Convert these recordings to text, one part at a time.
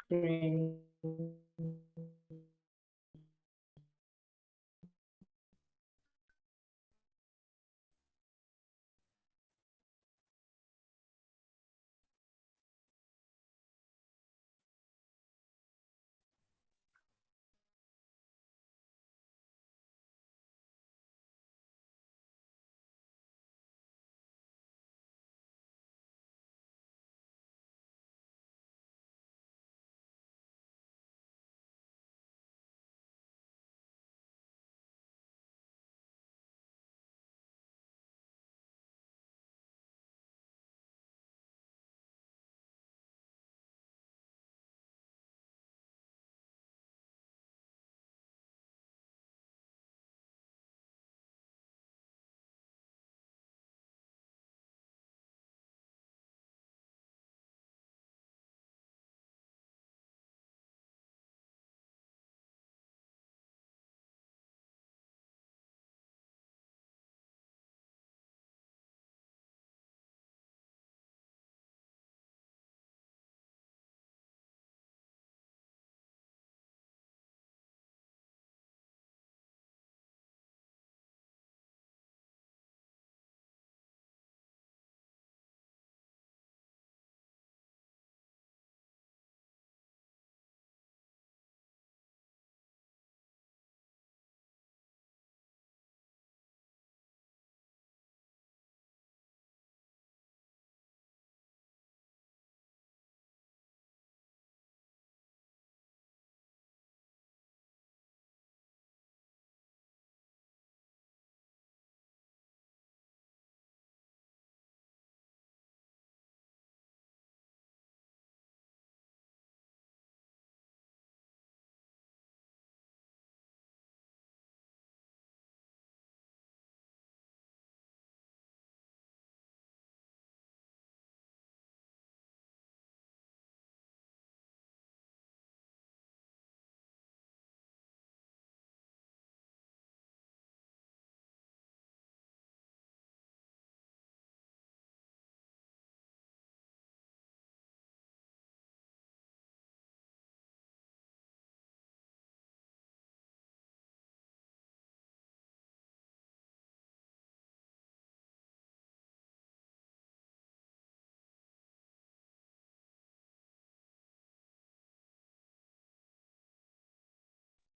screen.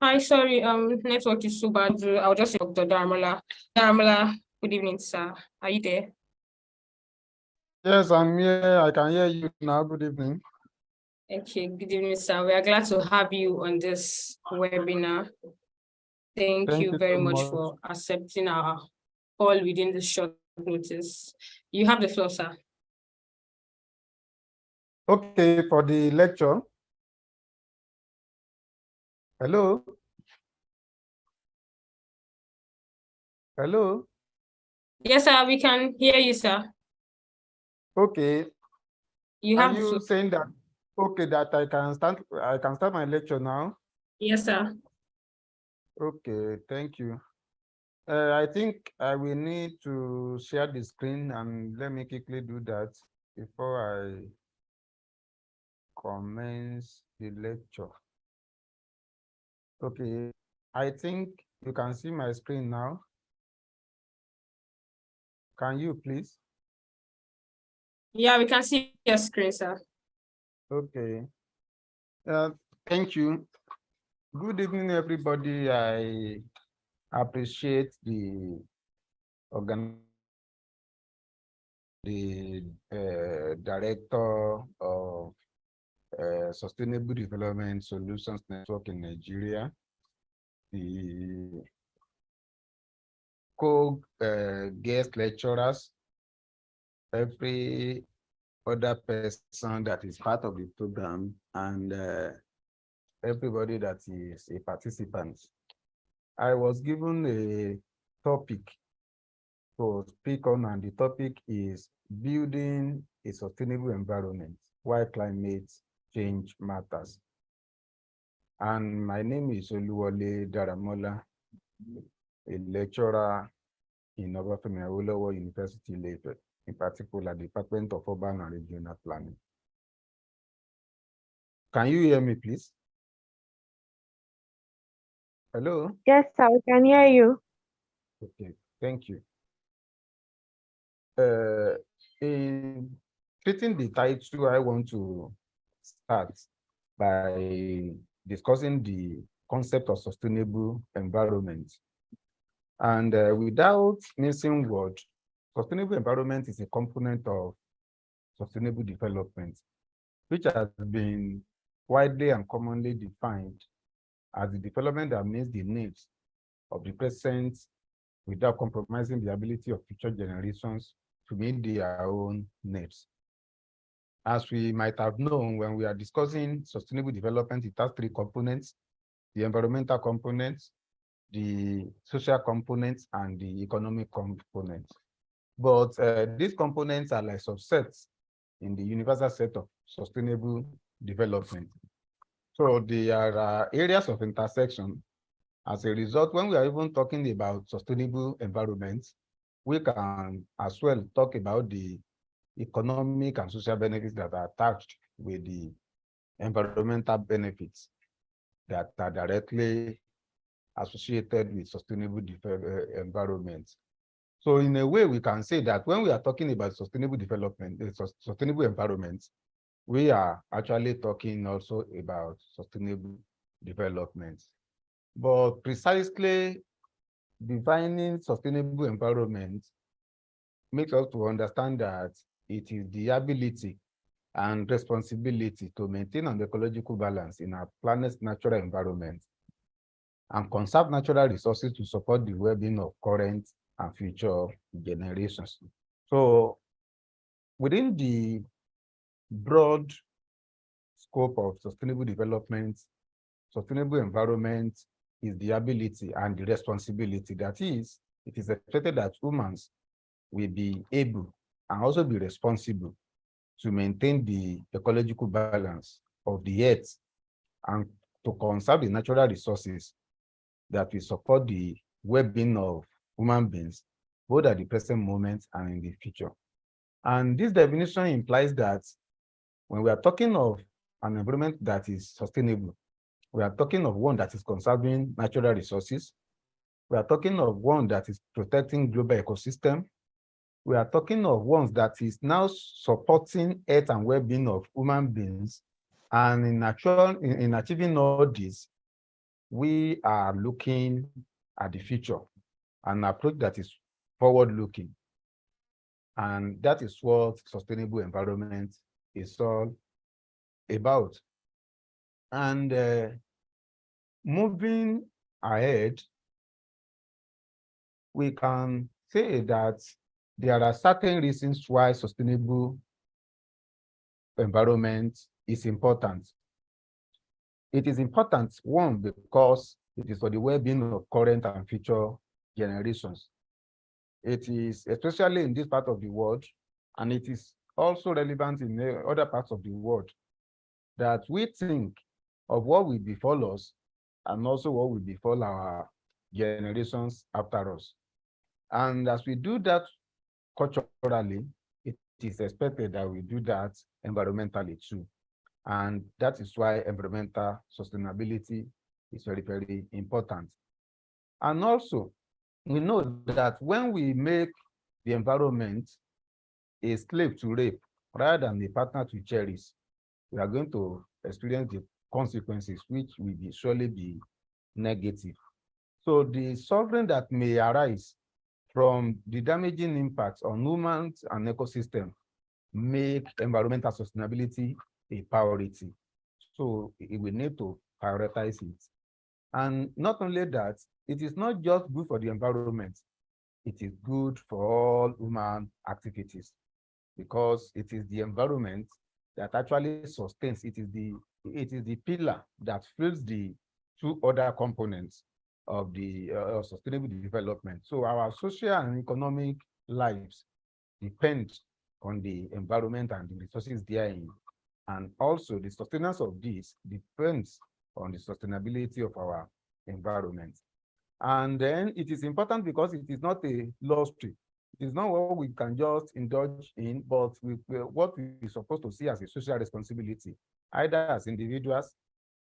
Hi, sorry, network is so bad. I'll just say Dr. Dharmala. Dharmala, good evening, sir. Are you there? Yes, I'm here. I can hear you now. Good evening. Okay, good evening, sir. We are glad to have you on this webinar. Thank you very so much for accepting our call within this short notice. You have the floor, sir. Okay, for the lecture. Hello? Hello? Yes, sir, we can hear you, sir. Okay. You Are have the you floor. saying that okay that I can start my lecture now? Yes, sir. Okay, thank you. I think I will need to share the screen, and let me quickly do that before I commence the lecture. Okay, I think you can see my screen now. Can you please? Yeah, we can see your screen, sir. Okay. Thank you. Good evening, everybody. I appreciate the director of Sustainable Development Solutions Network in Nigeria, the co-guest lecturers, every other person that is part of the program, and everybody that is a participant. I was given a topic to speak on, and the topic is building a sustainable environment while climate change matters. And my name is Oluwole Daramola, a lecturer in Obafemi Awolowo University, Ife. in particular, Department of Urban and Regional Planning. Can you hear me, please? Hello? Yes, sir, we can hear you. Okay, thank you. In treating the title, I want to start by discussing the concept of sustainable environment. And without missing word, sustainable environment is a component of sustainable development, which has been widely and commonly defined as the development that meets the needs of the present without compromising the ability of future generations to meet their own needs. As we might have known, when we are discussing sustainable development, it has three components: the environmental component, the social component, and the economic component. But these components are like subsets in the universal set of sustainable development. So there are areas of intersection. As a result, when we are even talking about sustainable environment, we can as well talk about the economic and social benefits that are attached with the environmental benefits that are directly associated with sustainable environment. So in a way, we can say that when we are talking about sustainable development, sustainable environment, we are actually talking also about sustainable development. But precisely defining sustainable environment makes us to understand that it is the ability and responsibility to maintain an ecological balance in our planet's natural environment and conserve natural resources to support the well-being of current and future generations. So within the broad scope of sustainable development, sustainable environment is the ability and the responsibility. That is, it is expected that humans will be able and also be responsible to maintain the ecological balance of the earth and to conserve the natural resources that will support the well-being of human beings, both at the present moment and in the future. And this definition implies that when we are talking of an environment that is sustainable, we are talking of one that is conserving natural resources. We are talking of one that is protecting global ecosystem. We are talking of one that is now supporting health and well-being of human beings. And in achieving all this, we are looking at the future, an approach that is forward-looking. And that is what sustainable environment is all about. And moving ahead, we can say that there are certain reasons why sustainable environment is important. It is important, one, because it is for the well-being of current and future generations. It is especially in this part of the world, and it is also relevant in other parts of the world, that we think of what will befall us and also what will befall our generations after us. And as we do that culturally, it is expected that we do that environmentally too. And that is why environmental sustainability is very, very important. And also, we know that when we make the environment a slave to rape rather than a partner to cherish, we are going to experience the consequences, which will surely be negative. So the suffering that may arise from the damaging impacts on humans and ecosystem make environmental sustainability a priority. So we need to prioritize it. And not only that, it is not just good for the environment, it is good for all human activities, because it is the environment that actually sustains. It is the pillar that fills the two other components of the sustainable development. So our social and economic lives depend on the environment and the resources therein. And also the sustenance of this depends on the sustainability of our environment. And then it is important because it is not a lottery. It's not what we can just indulge in, but what we're supposed to see as a social responsibility, either as individuals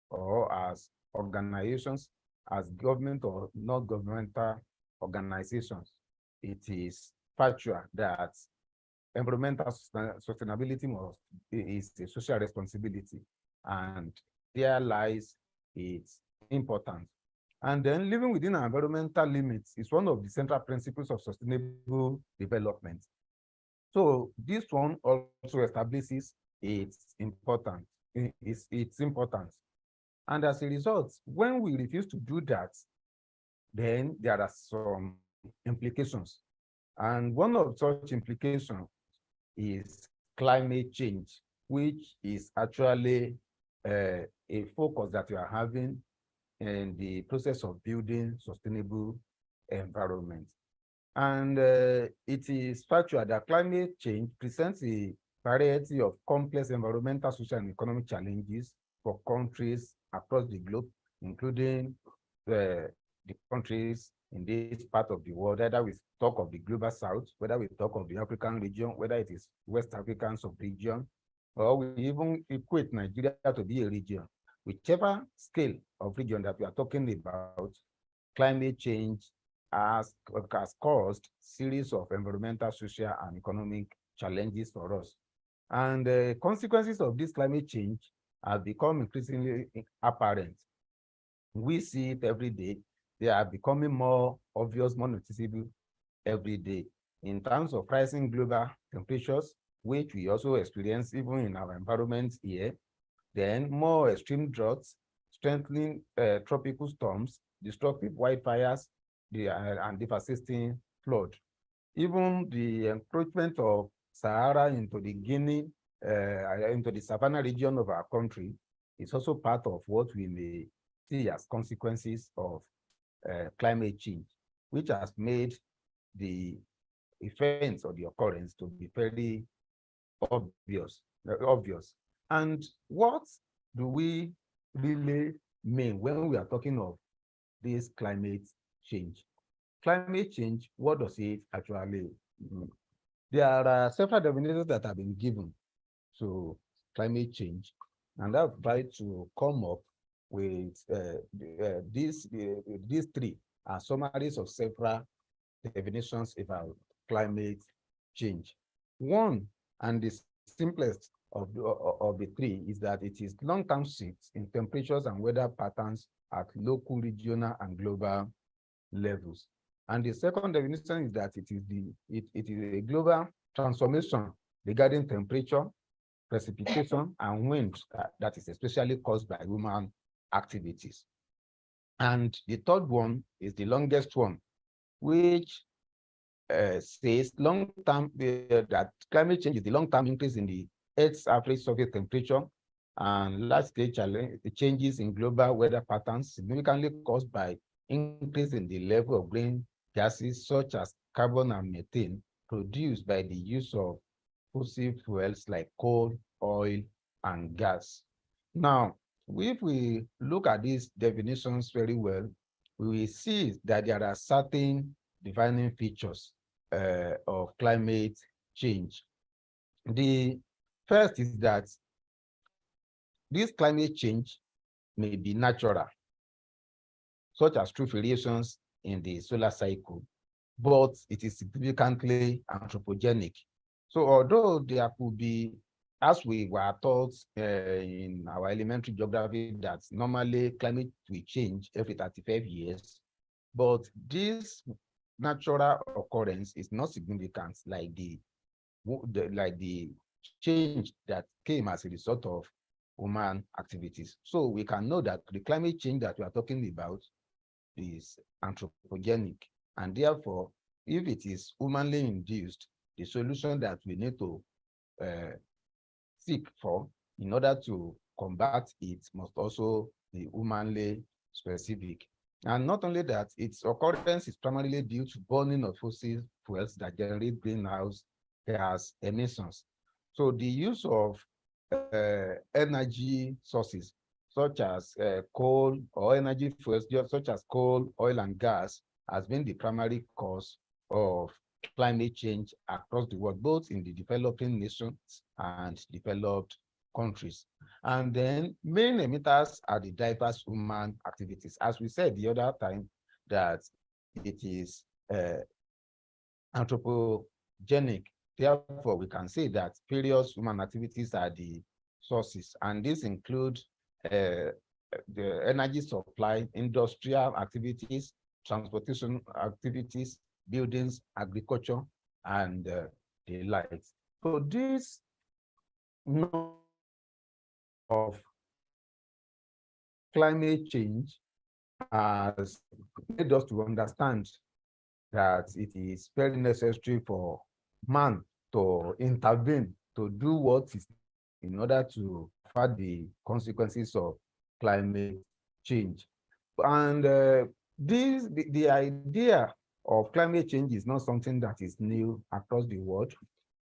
or as organizations, as government or not governmental organizations. It is factual that environmental sustainability is a social responsibility, and there lies its importance. And then living within our environmental limits is one of the central principles of sustainable development. So this one also establishes its importance. And as a result, when we refuse to do that, then there are some implications. And one of such implications is climate change, which is actually a focus that we are having in the process of building sustainable environment. And it is factual that climate change presents a variety of complex environmental, social, and economic challenges for countries across the globe, including the countries in this part of the world, whether we talk of the global south, whether we talk of the African region, whether it is West African sub-region, or we even equate Nigeria to be a region. Whichever scale of region that we are talking about, climate change has caused series of environmental, social, and economic challenges for us. And the consequences of this climate change have become increasingly apparent. We see it every day. They are becoming more obvious, more noticeable every day in terms of rising global temperatures, which we also experience even in our environment here. Then more extreme droughts, strengthening tropical storms, destructive wildfires, and devastating flood. Even the encroachment of Sahara into the into the Savannah region of our country is also part of what we may see as consequences of climate change, which has made the events or the occurrence to be very obvious. And what do we really mean when we are talking of this climate change? Climate change, what does it actually mean? There are several definitions that have been given to climate change, and I've tried to come up with these three are summaries of several definitions about climate change. One, and the simplest of the three, is that it is long-term shifts in temperatures and weather patterns at local, regional, and global levels. And the second definition is that it is a global transformation regarding temperature, precipitation, and wind that is especially caused by human activities. And the third one is the longest one, which says long-term that climate change is the long-term increase in the Earth's average surface temperature and large-scale changes in global weather patterns significantly caused by increase in the level of green gases such as carbon and methane produced by the use of fossil fuels like coal, oil, and gas. Now, if we look at these definitions very well, we will see that there are certain defining features of climate change. The first is that this climate change may be natural, such as through variations in the solar cycle, but it is significantly anthropogenic. So although there could be, as we were taught in our elementary geography, that normally climate will change every 35 years, but this natural occurrence is not significant like the change that came as a result of human activities. So we can know that the climate change that we are talking about is anthropogenic, and therefore, if it is humanly induced, the solution that we need to seek for in order to combat it must also be humanly specific. And not only that, its occurrence is primarily due to burning of fossil fuels that generate greenhouse gas emissions. So the use of energy sources such as coal or energy fuels such as coal, oil, and gas has been the primary cause of climate change across the world, both in the developing nations and developed countries. And then main emitters are the diverse human activities. As we said the other time, that it is anthropogenic. Therefore, we can say that various human activities are the sources, and these include the energy supply, industrial activities, transportation activities, buildings, agriculture, and the likes. So this of climate change has made us to understand that it is very necessary for man to intervene, to do what is in order to fight the consequences of climate change. And the idea of climate change is not something that is new across the world.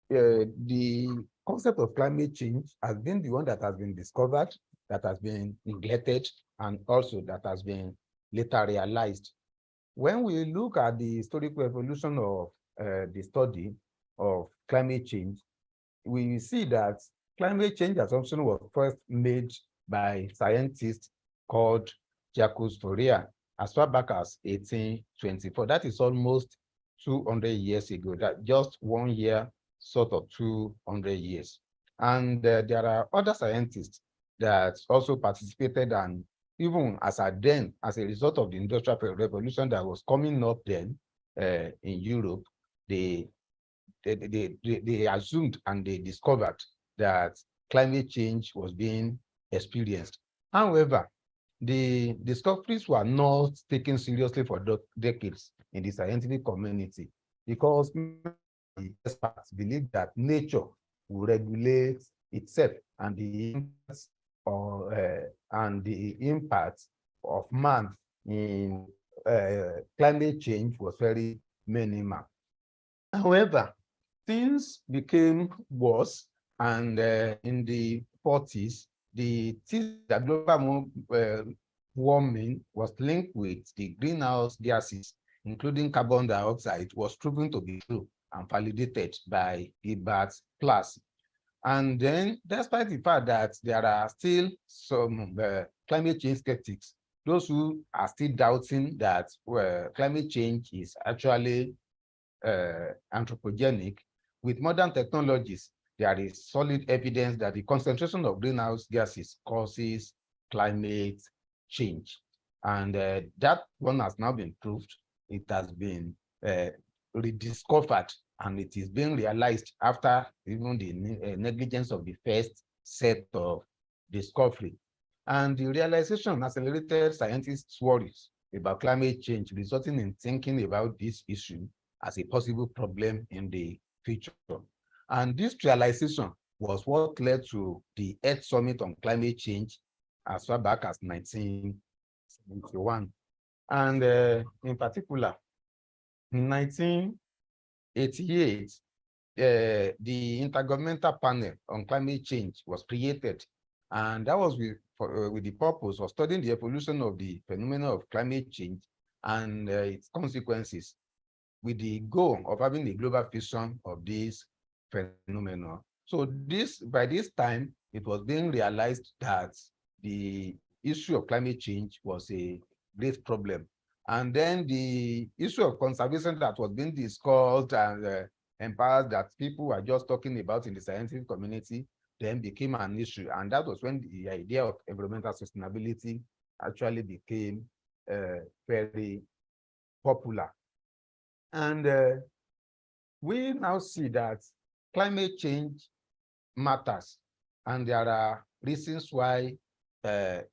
The concept of climate change has been the one that has been discovered, that has been neglected, and also that has been later realized. When we look at the historical evolution of the study of climate change, we see that climate change assumption was first made by scientists called Jacques Fourier as far back as 1824. That is almost 200 years ago, that just 1 year sort of 200 years. And there are other scientists that also participated, and even as a result of the Industrial Revolution that was coming up then in Europe, they assumed and they discovered that climate change was being experienced. However, the discoveries were not taken seriously for decades in the scientific community, because experts believe that nature will regulate itself, and the impacts of man in climate change was very minimal. However, things became worse, and in the 40s, the global warming was linked with the greenhouse gases, including carbon dioxide, was proven to be true and validated by Gilbert Plus. And then, despite the fact that there are still some climate change skeptics, those who are still doubting that climate change is actually anthropogenic, with modern technologies, there is solid evidence that the concentration of greenhouse gases causes climate change. And that one has now been proved. It has been rediscovered, and it is being realized after even the negligence of the first set of discovery. And the realization accelerated scientists' worries about climate change, resulting in thinking about this issue as a possible problem in the future. And this realization was what led to the Earth Summit on Climate Change as far back as 1971. And in particular, in 1988, the Intergovernmental Panel on Climate Change was created. And that was with the purpose of studying the evolution of the phenomenon of climate change and its consequences, with the goal of having a global vision of this phenomenon. So by this time, it was being realized that the issue of climate change was a great problem. And then the issue of conservation that was being discussed and empires that people were just talking about in the scientific community then became an issue. And that was when the idea of environmental sustainability actually became very popular. And we now see that climate change matters, and there are reasons why it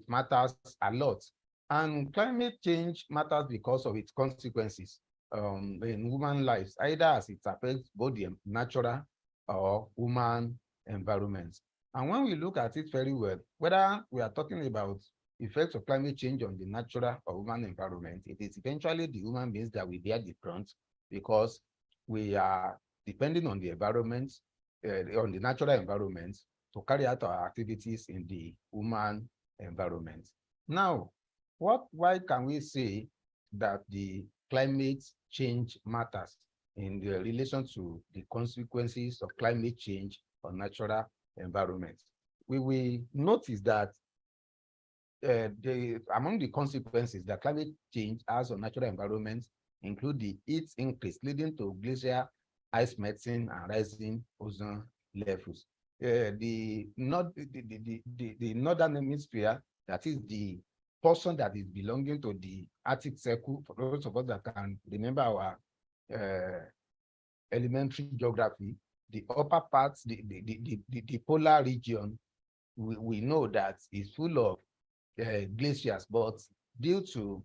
matters a lot. And climate change matters because of its consequences in human lives, either as it affects both the natural or human environments. And when we look at it very well, whether we are talking about effects of climate change on the natural or human environment, it is eventually the human beings that will bear the brunt, because we are depending on the environment, on the natural environment, to carry out our activities in the human environment. Now, why can we say that the climate change matters in the relation to the consequences of climate change on natural environment. We will notice that among the consequences that climate change has on natural environment include the heat increase leading to glacier ice melting and rising ozone levels. The northern hemisphere, that is the portion that is belonging to the Arctic Circle, for those of us that can remember our elementary geography, the upper parts, the polar region, we know that is full of glaciers, but due to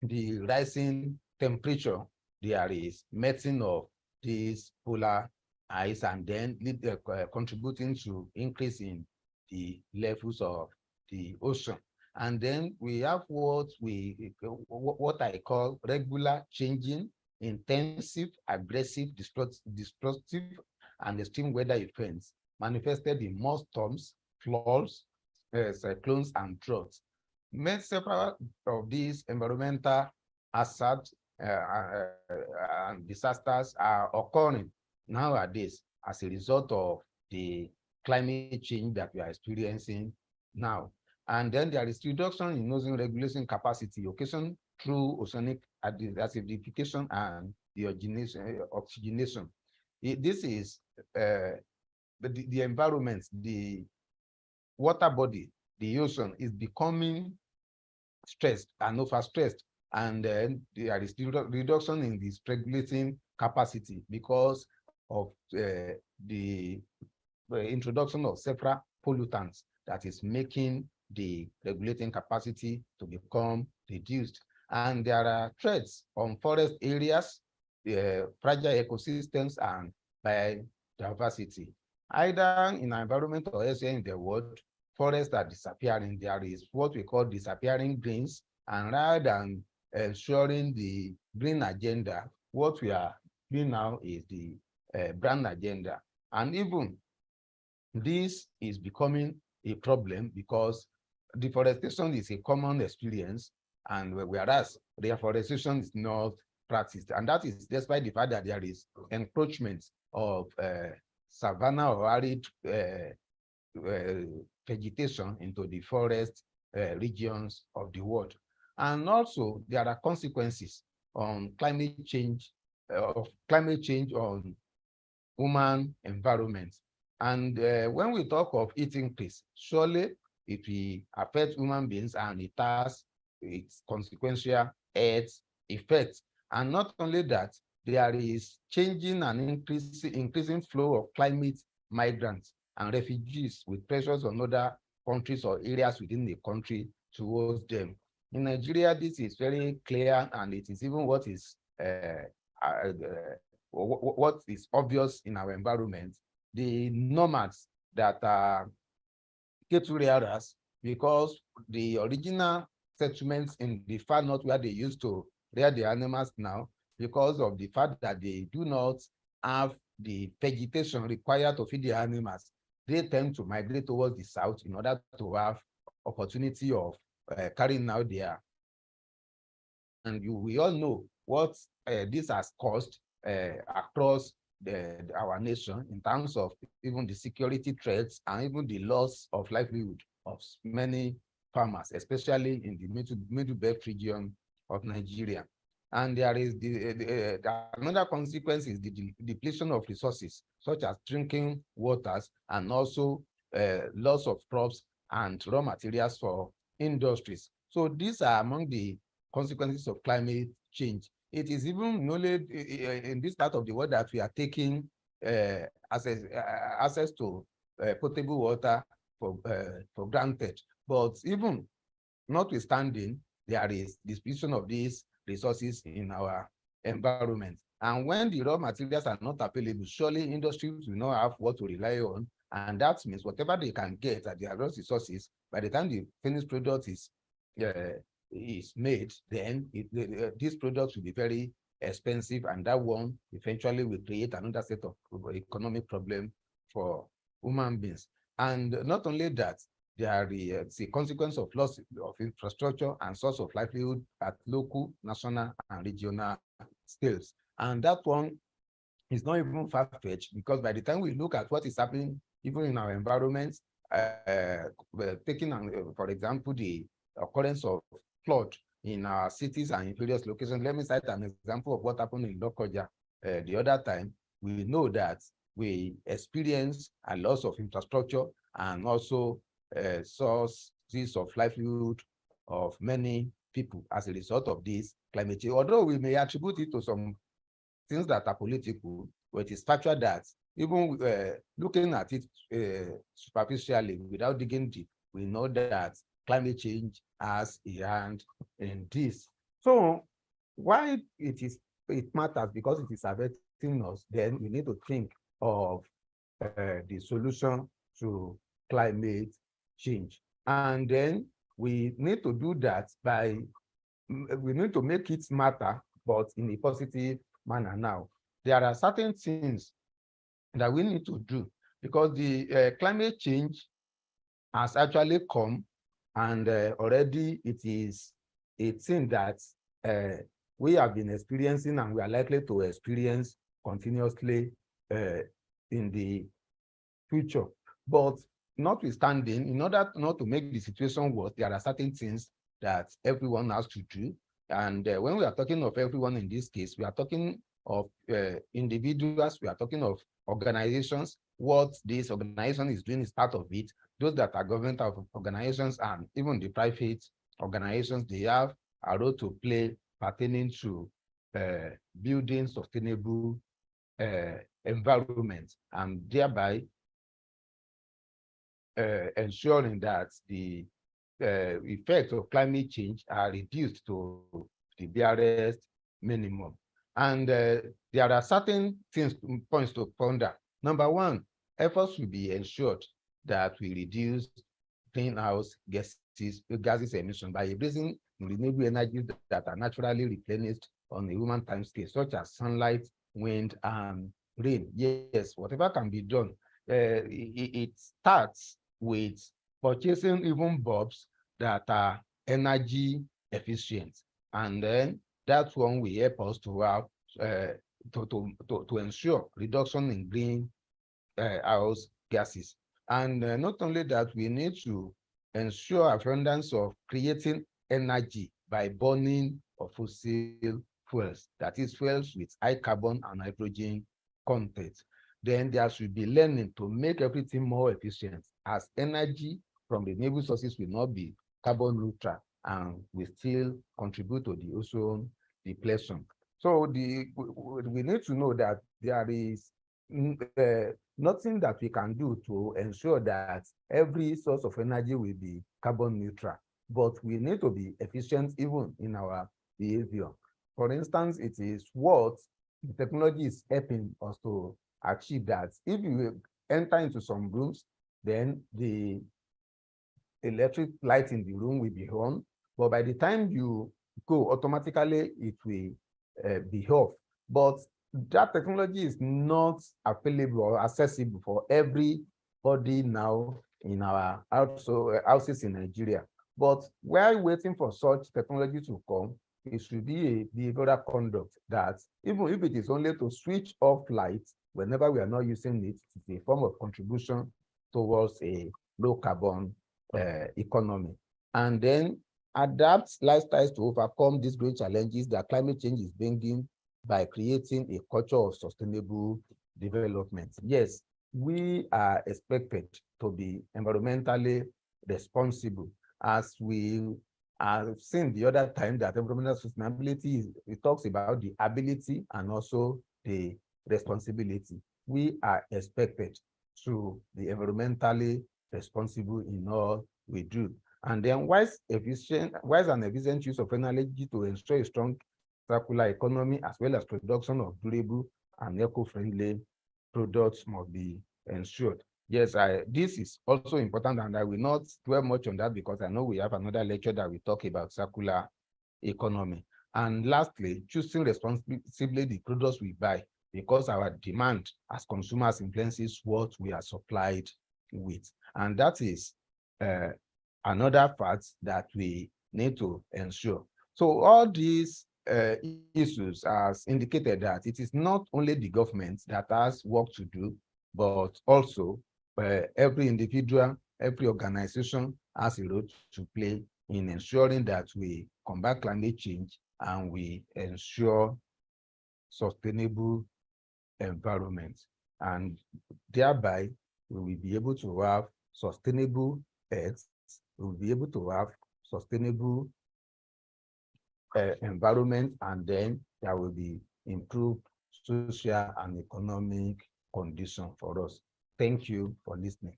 the rising temperature, there is melting of this polar ice, and then contributing to increase in the levels of the ocean. And then we have what I call regular changing, intensive, aggressive, destructive, and extreme weather events manifested in more storms, floods, cyclones, and droughts. Several of these environmental hazards and disasters are occurring nowadays as a result of the climate change that we are experiencing now. And then there is reduction in ozone regulation capacity occasioned through oceanic acidification and the oxygenation. This is the environment, the water body, the ocean is becoming stressed and overstressed, and then there is reduction in this regulating capacity because of the introduction of several pollutants that is making the regulating capacity to become reduced. And there are threats on forest areas, fragile ecosystems, and biodiversity. Either in our environment or elsewhere in the world, forests are disappearing. There is what we call disappearing greens, and rather than ensuring the green agenda, what we are doing now is the brown agenda. And even this is becoming a problem because deforestation is a common experience, and whereas reforestation is not practiced, and that is despite the fact that there is encroachment of savanna or arid vegetation into the forest regions of the world. And also there are consequences on climate change, on human environment. And when we talk of heat increase, surely it will affect human beings, and it has its consequential health effects. And not only that, there is changing and increasing flow of climate migrants and refugees with pressures on other countries or areas within the country towards them. In Nigeria, this is very clear, and it is even what is obvious in our environment. The nomads that are cattle rearers, because the original settlements in the far north where they used to rear the animals now, because of the fact that they do not have the vegetation required to feed the animals, they tend to migrate towards the south in order to have opportunity of carrying out their. And we all know what this has caused across our nation in terms of even the security threats and even the loss of livelihood of many farmers, especially in the middle belt region of Nigeria. And there is another consequence is the depletion of resources, such as drinking waters, and also loss of crops and raw materials for industries. So these are among the consequences of climate change. It is even knowledge in this part of the world that we are taking access to potable water for granted. But even notwithstanding, there is depletion of these resources in our environment. And when the raw materials are not available, surely industries will not have what to rely on. And that means whatever they can get at their resources, by the time the finished product is made, then these products will be very expensive, and that one eventually will create another set of economic problem for human beings. And not only that, they are it's a consequence of loss of infrastructure and source of livelihood at local, national, and regional scales. And that one is not even far-fetched, because by the time we look at what is happening even in our environment, taking for example the occurrence of flood in our cities and in various locations. Let me cite an example of what happened in Lokoja the other time. We know that we experienced a loss of infrastructure and also sources of livelihood of many people as a result of this climate change. Although we may attribute it to some things that are political, but it is factual that even looking at it superficially without digging deep, we know that climate change has a hand in this. So why it matters, because it is affecting us, then we need to think of the solution to climate change. And then we need to do that by, we need to make it matter, but in a positive manner. Now, there are certain things that we need to do, because the climate change has actually come, and already it is a thing that we have been experiencing and we are likely to experience continuously in the future. But notwithstanding, in order not to make the situation worse, there are certain things that everyone has to do. And when we are talking of everyone in this case, we are talking of individuals, we are talking of organizations. What this organization is doing is part of it. Those that are government organizations and even the private organizations, they have a role to play pertaining to building sustainable environment, and thereby ensuring that the effects of climate change are reduced to the barest minimum. And there are certain points to ponder. Number one, efforts will be ensured that we reduce greenhouse gases emission by embracing renewable energies that are naturally replenished on a human timescale, such as sunlight, wind, and rain. Yes, whatever can be done. It starts with purchasing even bulbs that are energy efficient, and then that one will help us to have to ensure reduction in greenhouse gases. And not only that, we need to ensure abundance of creating energy by burning of fossil fuels, that is fuels with high carbon and hydrogen content. Then there should be learning to make everything more efficient, as energy from renewable sources will not be carbon neutral and will still contribute to the ozone depletion. So we need to know that there is nothing that we can do to ensure that every source of energy will be carbon neutral, but we need to be efficient even in our behavior. For instance, it is what the technology is helping us to achieve that. If you enter into some rooms, then the electric light in the room will be on, but by the time you go, automatically it will be off. But that technology is not available or accessible for everybody now in our houses in Nigeria. But while waiting for such technology to come, it should be a behavioral conduct that even if it is only to switch off lights whenever we are not using it, it's a form of contribution towards a low carbon economy. And then adapt lifestyles to overcome these great challenges that climate change is bringing by creating a culture of sustainable development. Yes, we are expected to be environmentally responsible, as we have seen the other time that environmental sustainability it talks about the ability and also the responsibility. We are expected to be environmentally responsible in all we do. And then wise and efficient use of energy to ensure a strong circular economy, as well as production of durable and eco-friendly products, must be ensured. Yes, this is also important, and I will not dwell much on that because I know we have another lecture that we talk about circular economy. And lastly, choosing responsibly the products we buy, because our demand as consumers influences what we are supplied with. And that is another fact that we need to ensure. So all these issues has indicated that it is not only the government that has work to do, but also every individual, every organization has a role to play in ensuring that we combat climate change and we ensure sustainable environment. And thereby, we will be able to have sustainable earth, we will be able to have sustainable environment, and then there will be improved social and economic condition for us. Thank you for listening.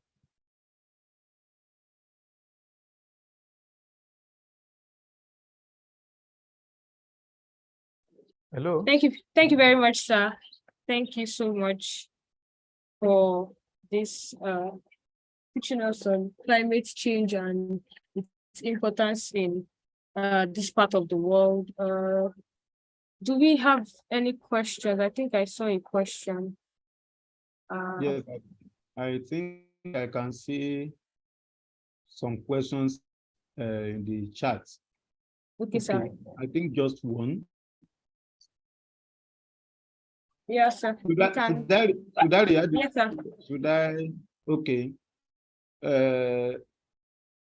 Hello. Thank you very much, sir. Thank you so much for this teaching us on climate change and its importance in this part of the world. Do we have any questions? I think I saw a question. Yes, I think I can see some questions in the chat. Okay, sir. I think just one. Yes, sir. Should I react? Yes, sir. Should I? Okay.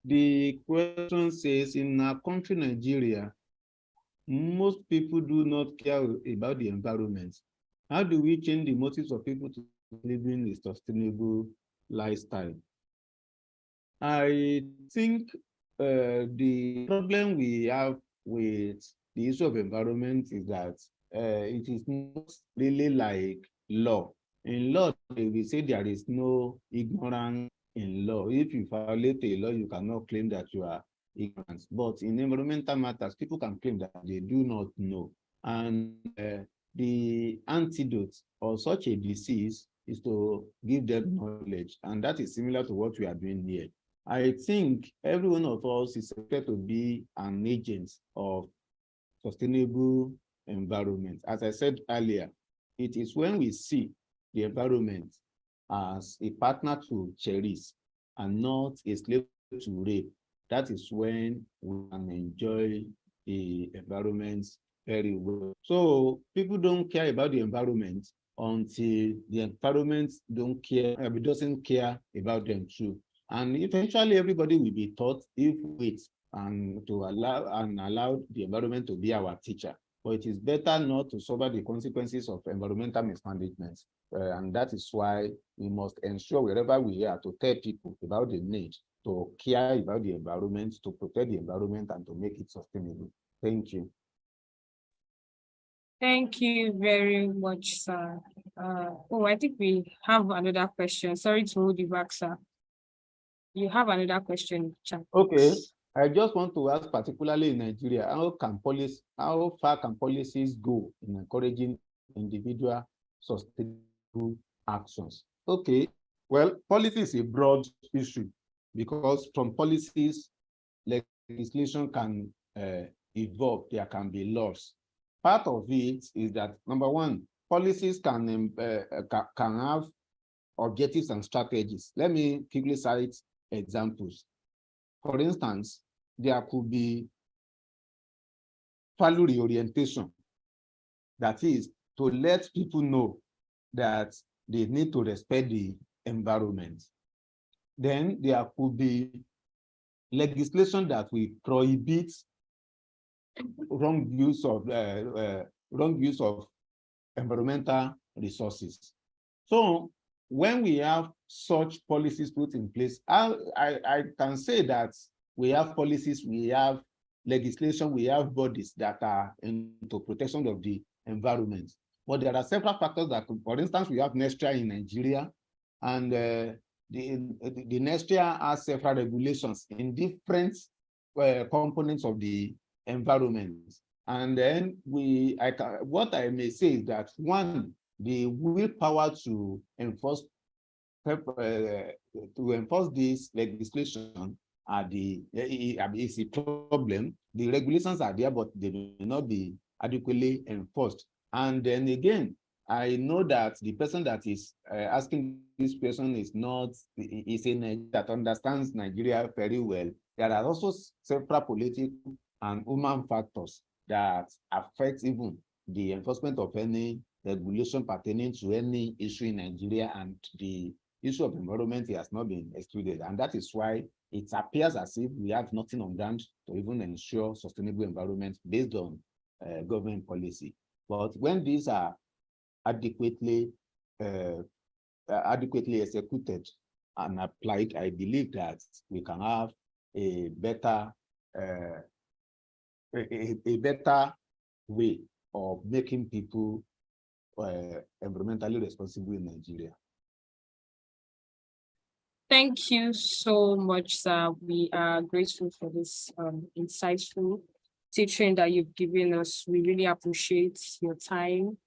The question says, in our country, Nigeria, most people do not care about the environment. How do we change the motives of people to living a sustainable lifestyle? I think the problem we have with the issue of environment is that it is not really like law. In law, they will say there is no ignorance in law. If you violate a law, you cannot claim that you are ignorant. But in environmental matters, people can claim that they do not know. And the antidote of such a disease is to give them knowledge. And that is similar to what we are doing here. I think every one of us is expected to be an agent of sustainable environment. As I said earlier, it is when we see the environment as a partner to cherish and not a slave to rape, that is when we can enjoy the environment very well. So people don't care about the environment until the environment doesn't care about them too. And eventually everybody will be taught if we and to allow the environment to be our teacher. But it is better not to suffer the consequences of environmental mismanagement. And that is why we must ensure wherever we are to tell people about the need to care about the environment, to protect the environment, and to make it sustainable. Thank you. Thank you very much, sir. I think we have another question. Sorry to hold you back, sir. You have another question, chat. Okay. I just want to ask, particularly in Nigeria, how far can policies go in encouraging individual sustainable actions? Okay, well, policy is a broad issue because from policies, legislation can evolve, there can be laws. Part of it is that, number one, policies can have objectives and strategies. Let me quickly cite examples. For instance, there could be value reorientation. That is to let people know that they need to respect the environment. Then there could be legislation that will prohibit wrong use of environmental resources. So when we have such policies put in place, I can say that we have policies, we have legislation, we have bodies that are into protection of the environment. But there are several factors that, for instance, we have NESTRA in Nigeria, and the NESTRA has several regulations in different components of the environment. And then what I may say is that, one, the willpower to enforce this legislation is a problem. The regulations are there, but they may not be adequately enforced. And then again, I know that the person that is asking this question is a Nigerian that understands Nigeria very well. There are also several political and human factors that affect even the enforcement of any regulation pertaining to any issue in Nigeria, and the issue of environment has not been excluded. And that is why it appears as if we have nothing on ground to even ensure sustainable environment based on government policy. But when these are adequately executed and applied, I believe that we can have a better a better way of making people environmentally responsible in Nigeria. Thank you so much, sir. We are grateful for this insightful teaching that you've given us. We really appreciate your time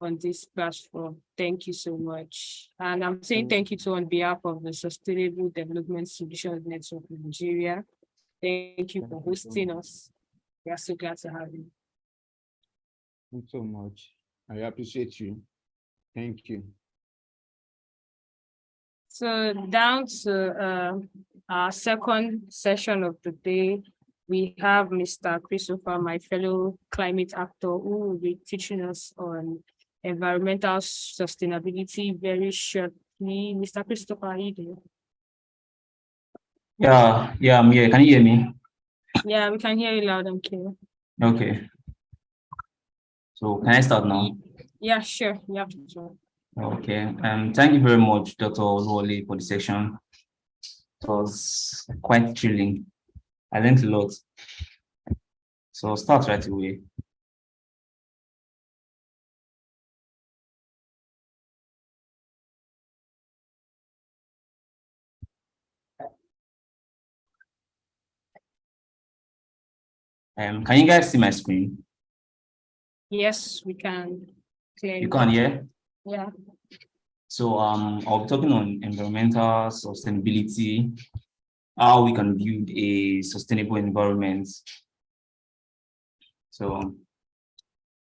on this platform. Thank you so much. And I'm saying thank you to on behalf of the Sustainable Development Solutions Network of Nigeria. Thank you for hosting us. We are so glad to have you. Thank you so much. I appreciate you. Thank you. So down to our second session of the day, we have Mr. Christopher, my fellow climate actor, who will be teaching us on environmental sustainability very shortly. Mr. Christopher, are you there? Yeah, I'm here. Can you hear me? Yeah, we can hear you loud and clear. Okay. So can I start now? Yeah, sure. You have to join. Okay. Thank you very much, Dr. Oluwole, for the section. It was quite thrilling. I learned a lot. So I'll start right away. Can you guys see my screen? Yes, we can. Clearly. You can hear? Yeah. So I'll be talking on environmental sustainability, how we can build a sustainable environment. So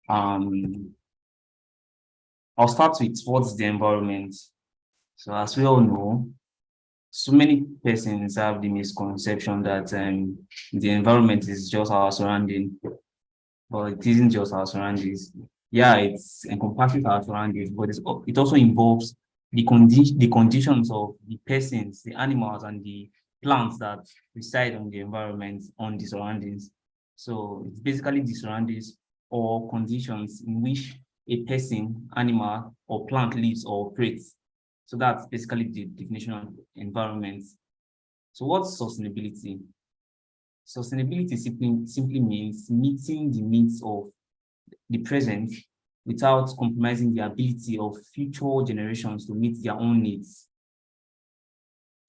I'll start with what's the environment. So as we all know, so many persons have the misconception that the environment is just our surrounding, but it isn't just our surroundings. Yeah, it's encompasses our surroundings, but it also involves the conditions of the persons, the animals, and the plants that reside on the environment, on the surroundings. So it's basically the surroundings or conditions in which a person, animal, or plant lives or operates. So that's basically the definition of environment. So what's sustainability? Sustainability simply means meeting the needs of the present without compromising the ability of future generations to meet their own needs.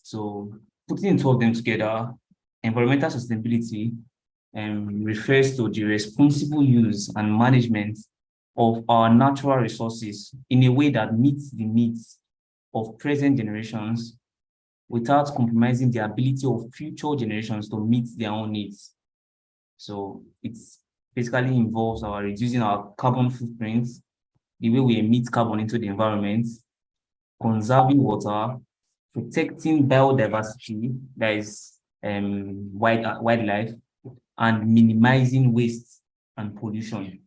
So putting the two of them together, environmental sustainability refers to the responsible use and management of our natural resources in a way that meets the needs of present generations without compromising the ability of future generations to meet their own needs. So it's basically involves our reducing our carbon footprint, the way we emit carbon into the environment, conserving water, protecting biodiversity, that is wildlife, and minimizing waste and pollution.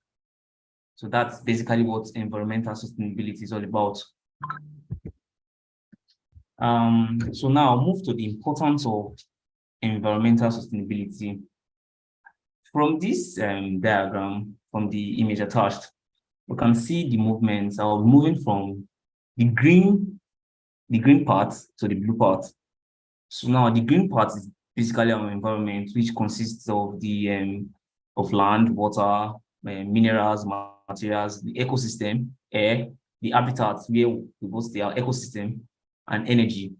So that's basically what environmental sustainability is all about. So now I'll move to the importance of environmental sustainability. From this diagram, from the image attached, we can see the movements are moving from the green part to the blue part. So now the green part is basically our environment, which consists of the of land, water, minerals, materials, the ecosystem, air, the habitats where we host the ecosystem, and energy.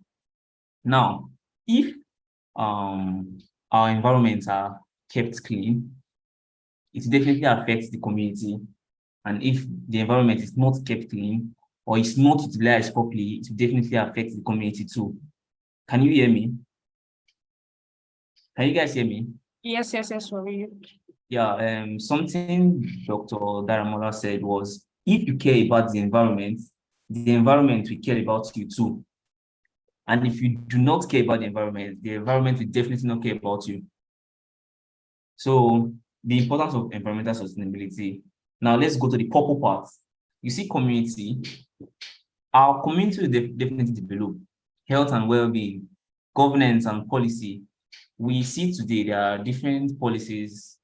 Now, if our environments are kept clean, it definitely affects the community. And if the environment is not kept clean or is not utilized properly, it will definitely affect the community too. Can you hear me? Can you guys hear me? Yes, for you. Yeah, something Dr. Daramola said was if you care about the environment will care about you too. And if you do not care about the environment will definitely not care about you. So the importance of environmental sustainability. Now let's go to the purple part. You see community. Our community will definitely develop health and well-being, governance and policy. We see today there are different policies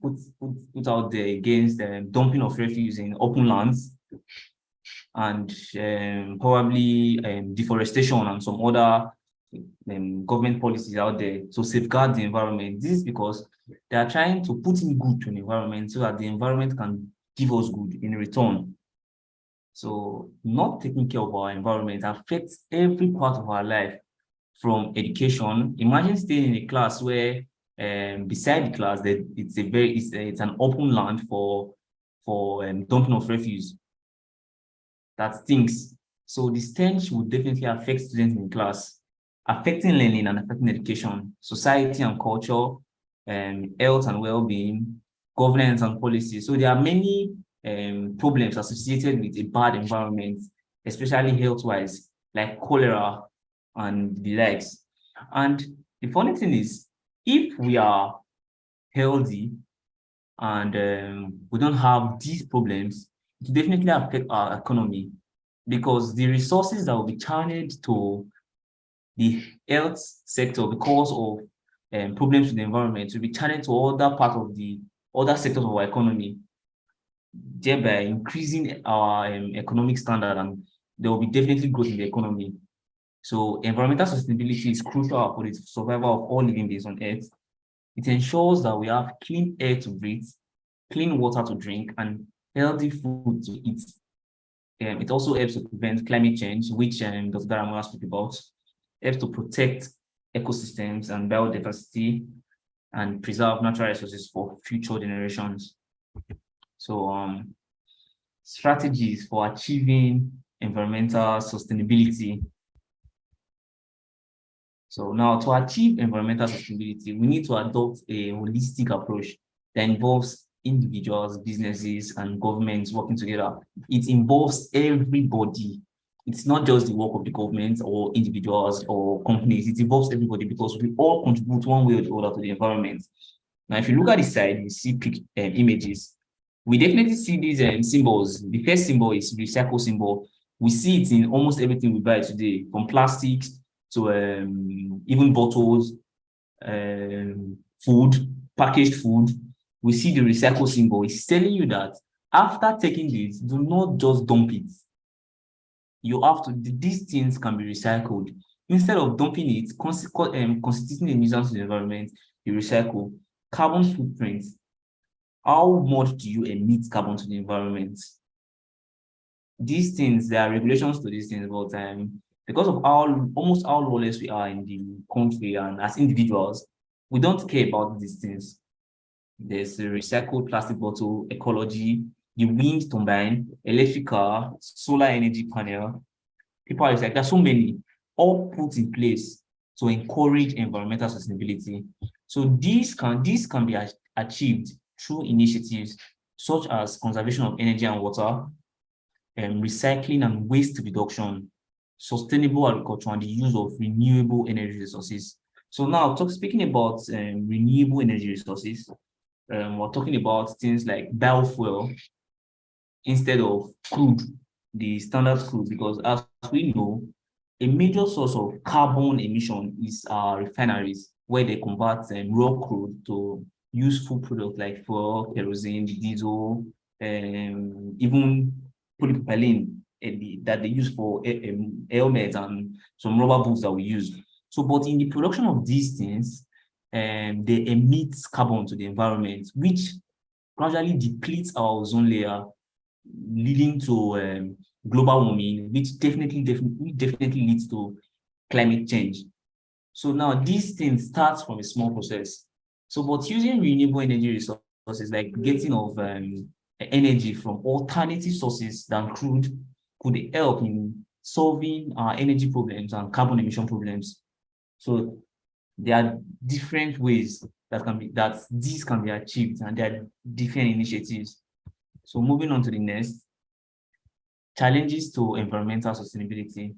put out there against dumping of refuse in open lands and probably deforestation and some other government policies out there to safeguard the environment. This is because they are trying to put in good to the environment so that the environment can give us good in return. So not taking care of our environment affects every part of our life, from education. Imagine staying in a class where beside the class that it's an open land for dumping of refuse. That stinks. So the stench would definitely affect students in class, affecting learning and affecting education, society and culture, health and well-being, governance and policy. So there are many problems associated with a bad environment, especially health-wise, like cholera and the likes. And the funny thing is, if we are healthy and we don't have these problems, it definitely affect our economy, because the resources that will be channeled to the health sector because of problems with the environment will be channeled to other part of the other sectors of our economy, thereby increasing our economic standard, and there will be definitely growth in the economy. So environmental sustainability is crucial for the survival of all living beings on Earth. It ensures that we have clean air to breathe, clean water to drink, and healthy food to eat. It also helps to prevent climate change, which Dr. Daramola spoke about, helps to protect ecosystems and biodiversity, and preserve natural resources for future generations. So strategies for achieving environmental sustainability. So now, to achieve environmental sustainability, we need to adopt a holistic approach that involves individuals, businesses, and governments working together. It involves everybody. It's not just the work of the government or individuals or companies. It involves everybody, because we all contribute one way or the other to the environment. Now, if you look at the side, you see images. We definitely see these symbols. The first symbol is recycle symbol. We see it in almost everything we buy today, from plastics to even bottles, food, packaged food. We see the recycle symbol. It's telling you that after taking this, do not just dump it. You have to, these things can be recycled. Instead of dumping it, constituting a nuisance to the environment, you recycle. Carbon footprint. How much do you emit carbon to the environment? These things, there are regulations to these things, but because of almost how lawless we are in the country and as individuals, we don't care about these things. There's a recycled plastic bottle, ecology, the wind turbine, electric car, solar energy panel. People are like, there's so many, all put in place to encourage environmental sustainability. So these can be achieved through initiatives such as conservation of energy and water, recycling and waste reduction, sustainable agriculture, and the use of renewable energy resources. So now, speaking about renewable energy resources, we're talking about things like biofuel instead of crude, the standard crude, because as we know, a major source of carbon emission is refineries, where they convert raw crude to useful products like fuel, kerosene, diesel, even polypropylene that they use for helmets and some rubber boots that we use. So, but in the production of these things, they emit carbon to the environment, which gradually depletes our ozone layer, leading to global warming, which definitely leads to climate change. So now these things start from a small process. So, but using renewable energy resources, like getting of energy from alternative sources than crude, could help in solving our energy problems and carbon emission problems. So there are different ways that these can be achieved, and there are different initiatives. So moving on to the next, challenges to environmental sustainability.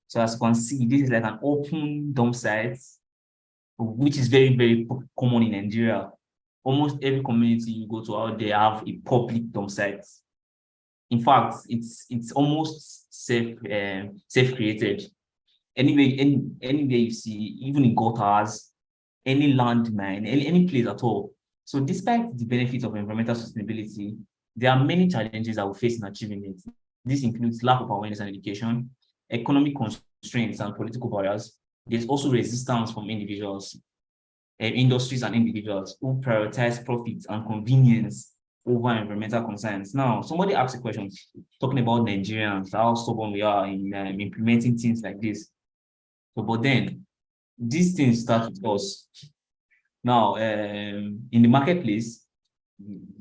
So as you can see, this is like an open dump site, which is very, very common in Nigeria. Almost every community you go to out there have a public dump site. In fact, it's almost self-created. Anywhere you see, even in gutters, any landmine, any place at all. So despite the benefits of environmental sustainability, there are many challenges that we face in achieving it. This includes lack of awareness and education, economic constraints and political barriers. There's also resistance from individuals, industries and individuals who prioritize profits and convenience over environmental concerns. Now, somebody asked a question talking about Nigerians, how stubborn we are in implementing things like this. So, but then these things start with us. Now, in the marketplace,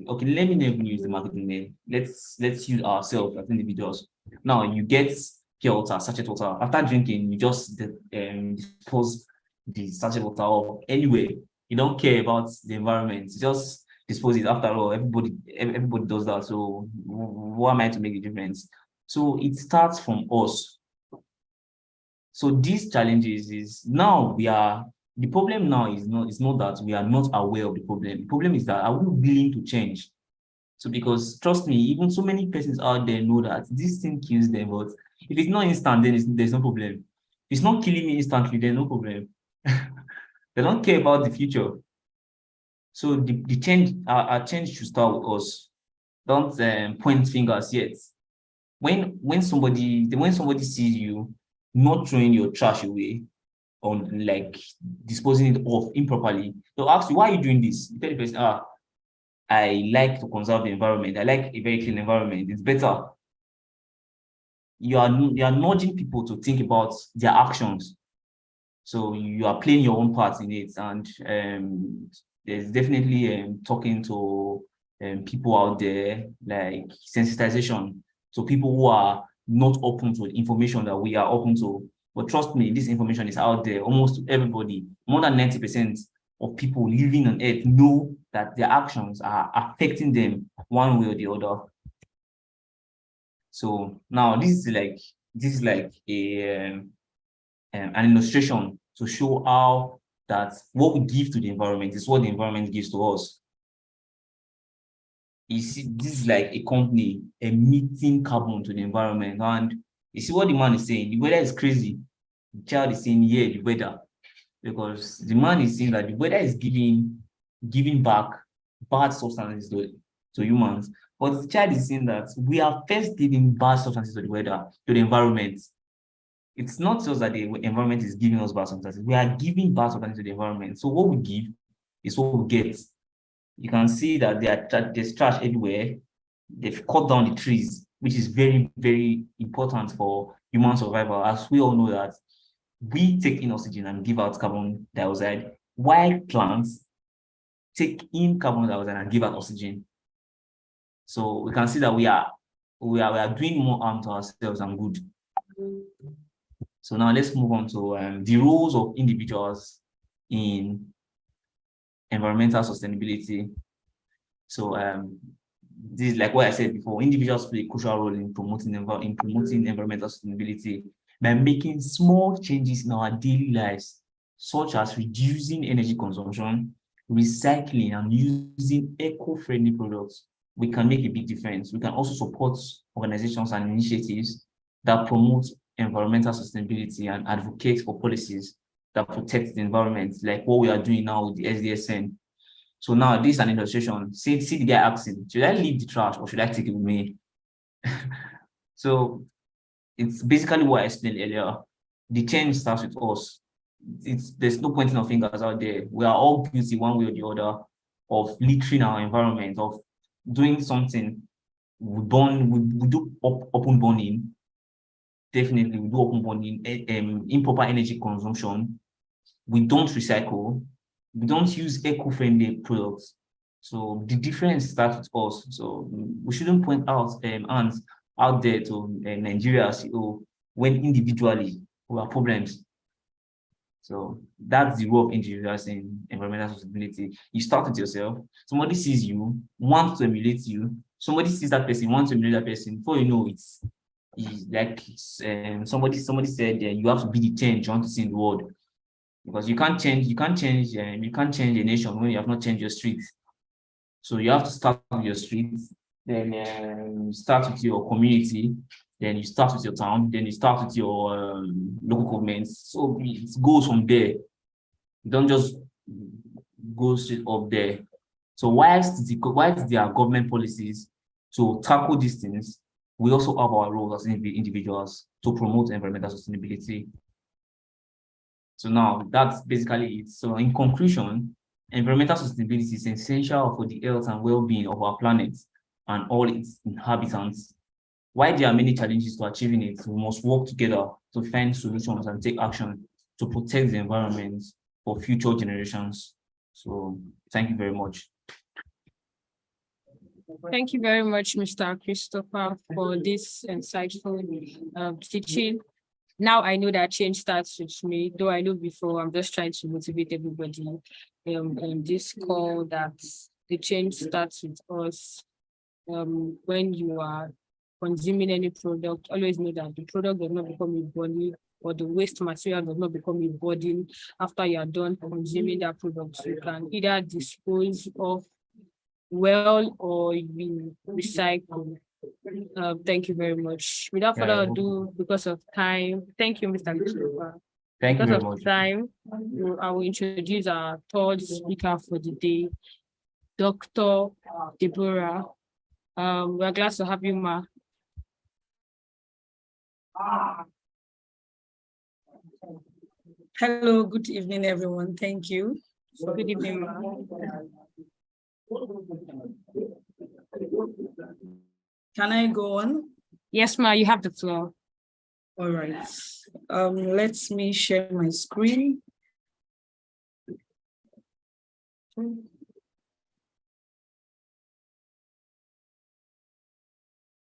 okay, let me never use the marketing name. Let's use ourselves as individuals. Now, you get pure water, sachet water. After drinking, you just dispose the sachet water or anyway. You don't care about the environment. You just dispose it. After all, everybody does that. So, what am I to make the difference? So it starts from us. So these challenges is now the problem now is not that we are not aware of the problem. The problem is that are we willing to change? So because trust me, even so many persons out there know that this thing kills them, but if it's not instant, then there's no problem. If it's not killing me instantly, there's no problem. They don't care about the future. So the change, our change should start with us. Don't point fingers yet. When somebody sees you not throwing your trash away or like disposing it off improperly, they'll ask you, why are you doing this? You tell the person, I like to conserve the environment. I like a very clean environment. It's better. You are nudging people to think about their actions. So you are playing your own part in it. And there's definitely talking to people out there, like sensitization. So people who are not open to information that we are open to. But trust me, this information is out there. Almost everybody, more than 90% of people living on Earth know that their actions are affecting them one way or the other. So now this is like an illustration to show how that what we give to the environment is what the environment gives to us. You see, this is like a company emitting carbon to the environment, and you see what the man is saying. The weather is crazy. The child is saying, yeah, the weather, because the man is saying that the weather is giving back bad substances to humans. But the child is saying that we are first giving bad substances to the weather, to the environment. It's not just that the environment is giving us bad substances. We are giving bad substances to the environment. So what we give is what we get. You can see that there's trash everywhere. They've cut down the trees, which is very, very important for human survival. As we all know that we take in oxygen and give out carbon dioxide, while plants take in carbon dioxide and give out oxygen. So we can see that we are doing more harm to ourselves than good. So now let's move on to the roles of individuals in environmental sustainability. So this is like what I said before, individuals play a crucial role in promoting environmental sustainability by making small changes in our daily lives, such as reducing energy consumption, recycling, and using eco-friendly products. We can make a big difference. We can also support organizations and initiatives that promote environmental sustainability and advocate for policies that protect the environment, like what we are doing now with the SDSN. So now this is an illustration. See the guy asking, should I leave the trash or should I take it with me? So it's basically what I explained earlier. The change starts with us. There's no pointing of fingers out there. We are all guilty one way or the other of littering our environment, of doing something. We do open burning. Definitely, we do open burning, improper energy consumption. We don't recycle. We don't use eco-friendly products. So the difference starts with us. So we shouldn't point out hands out there to Nigeria when individually we have problems. So that's the role of individuals in environmental sustainability. You start with yourself. Somebody sees you, wants to emulate you. somebody sees that person, wants to know that person. Before you know, it's like somebody said you have to be the change you want to see in the world, because you can't change a nation when you have not changed your streets. So you have to start with your streets, then start with your community, then you start with your town, then you start with your local governments. So it goes from there. You don't just go straight up there. So whilst there are government policies to tackle these things, we also have our role as individuals to promote environmental sustainability. So now that's basically it. So in conclusion, environmental sustainability is essential for the health and well-being of our planet and all its inhabitants. While there are many challenges to achieving it, we must work together to find solutions and take action to protect the environment for future generations. So thank you very much. Thank you very much, Mr. Christopher, for this insightful teaching. Now I know that change starts with me, though I know before. I'm just trying to motivate everybody in this call that the change starts with us. When you are consuming any product, always know that the product does not become a body, or the waste material does not become a burden after you are done consuming that product. You can either dispose of well or you recycle. Thank you very much. Without further ado, because of time, thank you, Mr. Christopher. Thank you Because very of much. time, I will introduce our third speaker for the day, Dr. Deborah. We're glad to have you, ma. Hello, good evening, everyone. Thank you. Good evening, ma. Can I go on? Yes, ma, you have the floor. All right. Let me share my screen. All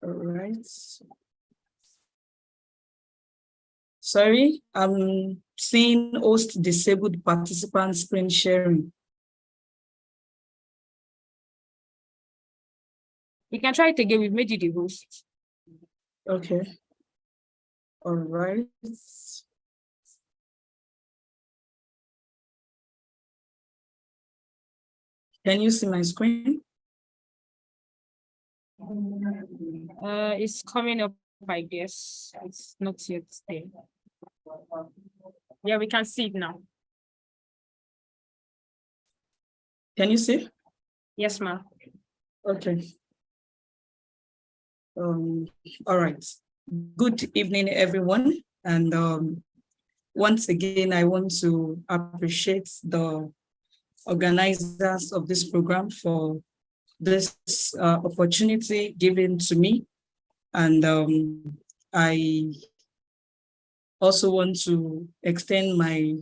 right. Sorry, I'm seeing host disabled participant screen sharing. You can try it again. We've made you the host. Okay. All right. Can you see my screen? It's coming up, I guess. It's not yet there. Yeah, we can see it now. Can you see? Yes, ma'am. Okay. All right. Good evening, everyone. And once again, I want to appreciate the organizers of this program for this opportunity given to me. And I also want to extend my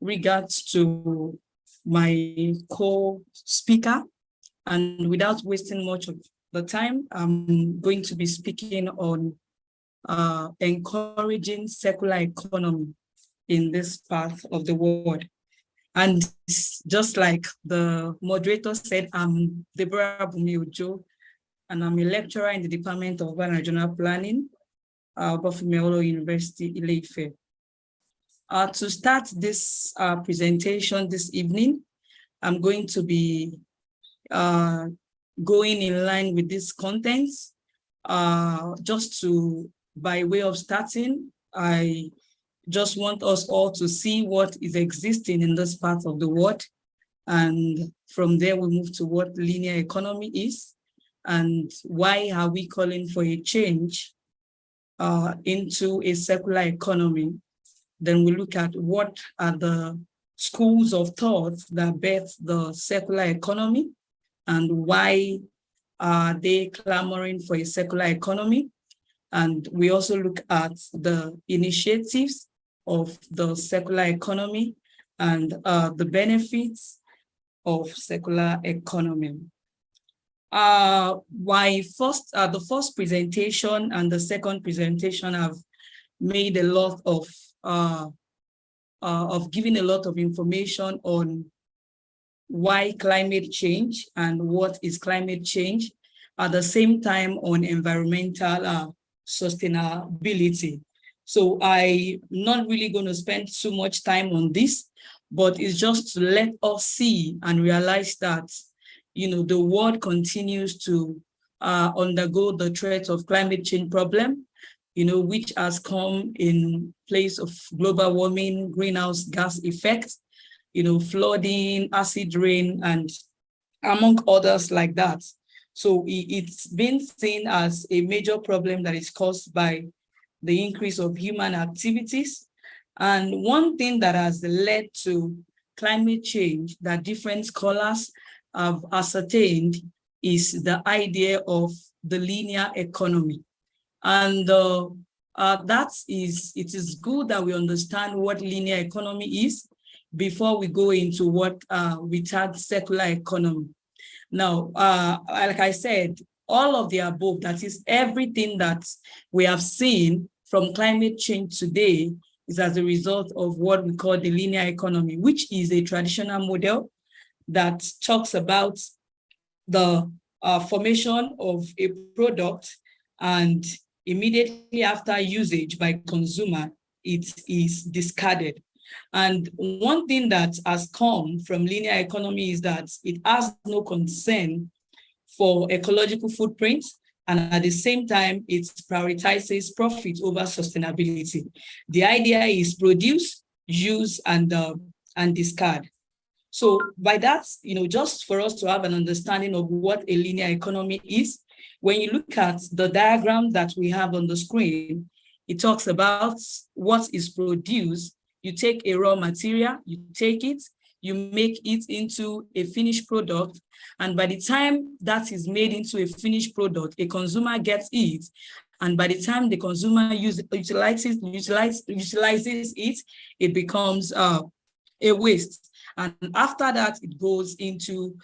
regards to my co-speaker. And without wasting much of the time, I'm going to be speaking on encouraging circular economy in this part of the world. And just like the moderator said, I'm Deborah Bumiojo, and I'm a lecturer in the Department of Urban and Regional Planning, Bafumeholo University, Ile-Ife. To start this presentation this evening, I'm going to be going in line with this content. By way of starting, I just want us all to see what is existing in this part of the world. And from there, we move to what linear economy is and why are we calling for a change into a circular economy. Then we look at what are the schools of thought that birth the circular economy and why are they clamoring for a circular economy. And we also look at the initiatives of the circular economy and the benefits of circular economy. The first presentation and the second presentation have made a lot of giving a lot of information on why climate change and what is climate change. at the same time on environmental sustainability. So I'm not really going to spend too much time on this, but it's just to let us see and realize that, the world continues to undergo the threat of climate change problem, which has come in place of global warming, greenhouse gas effect, flooding, acid rain, and among others like that. So it's been seen as a major problem that is caused by the increase of human activities. And one thing that has led to climate change that different scholars have ascertained is the idea of the linear economy. And it is good that we understand what linear economy is before we go into what we tag circular economy. Now, like I said, all of the above, that is everything that we have seen from climate change today, is as a result of what we call the linear economy, which is a traditional model that talks about the formation of a product, and immediately after usage by consumer, it is discarded. And one thing that has come from linear economy is that it has no concern for ecological footprint, and at the same time, it prioritizes profit over sustainability. The idea is produce, use, and discard. So by that, just for us to have an understanding of what a linear economy is, when you look at the diagram that we have on the screen, it talks about what is produced. You take a raw material, you take it, you make it into a finished product, and by the time that is made into a finished product, a consumer gets it, and by the time the consumer utilizes it, it becomes a waste. And after that, it goes into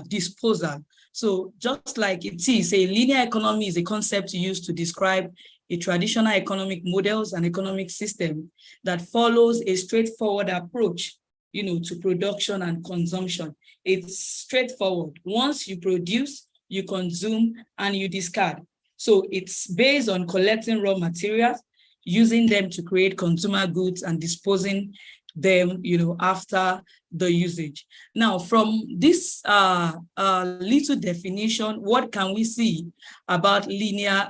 disposal. So just like it is, a linear economy is a concept used to describe a traditional economic models and economic system that follows a straightforward approach, to production and consumption. It's straightforward. Once you produce, you consume, and you discard. So it's based on collecting raw materials, using them to create consumer goods, and disposing them, after the usage. Now, from this little definition, what can we see about linear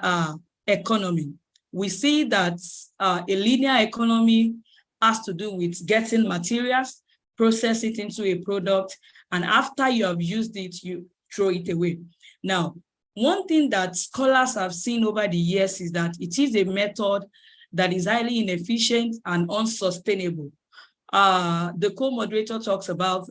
economy? We see that a linear economy has to do with getting materials, process it into a product, and after you have used it, you throw it away. Now, one thing that scholars have seen over the years is that it is a method that is highly inefficient and unsustainable. The co-moderator talks about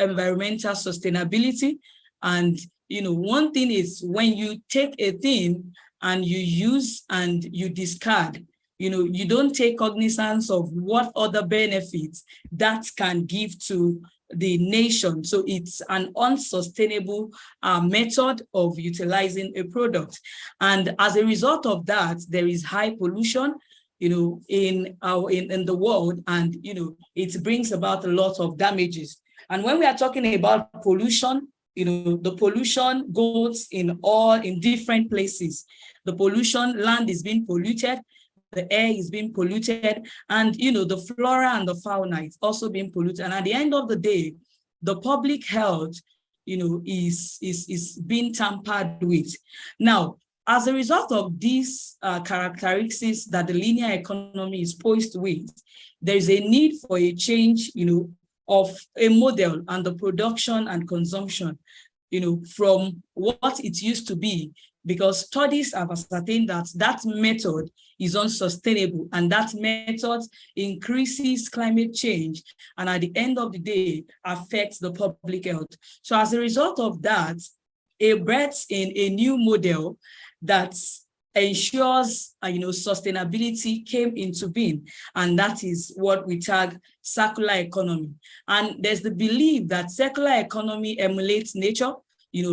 environmental sustainability. And, one thing is when you take a thing and you use and you discard, you don't take cognizance of what other benefits that can give to the nation. So it's an unsustainable method of utilizing a product. And as a result of that, there is high pollution, in the world, and it brings about a lot of damages. And when we are talking about pollution, the pollution goes in different places. The pollution, land is being polluted, the air is being polluted, and the flora and the fauna is also being polluted. And at the end of the day, the public health, is being tampered with. Now, as a result of these characteristics that the linear economy is poised with, there is a need for a change, of a model and the production and consumption, from what it used to be, because studies have ascertained that that method is unsustainable, and that method increases climate change, and at the end of the day, affects the public health. So as a result of that, it breeds in a new model that ensures, sustainability came into being, and that is what we tag circular economy. And there's the belief that circular economy emulates nature,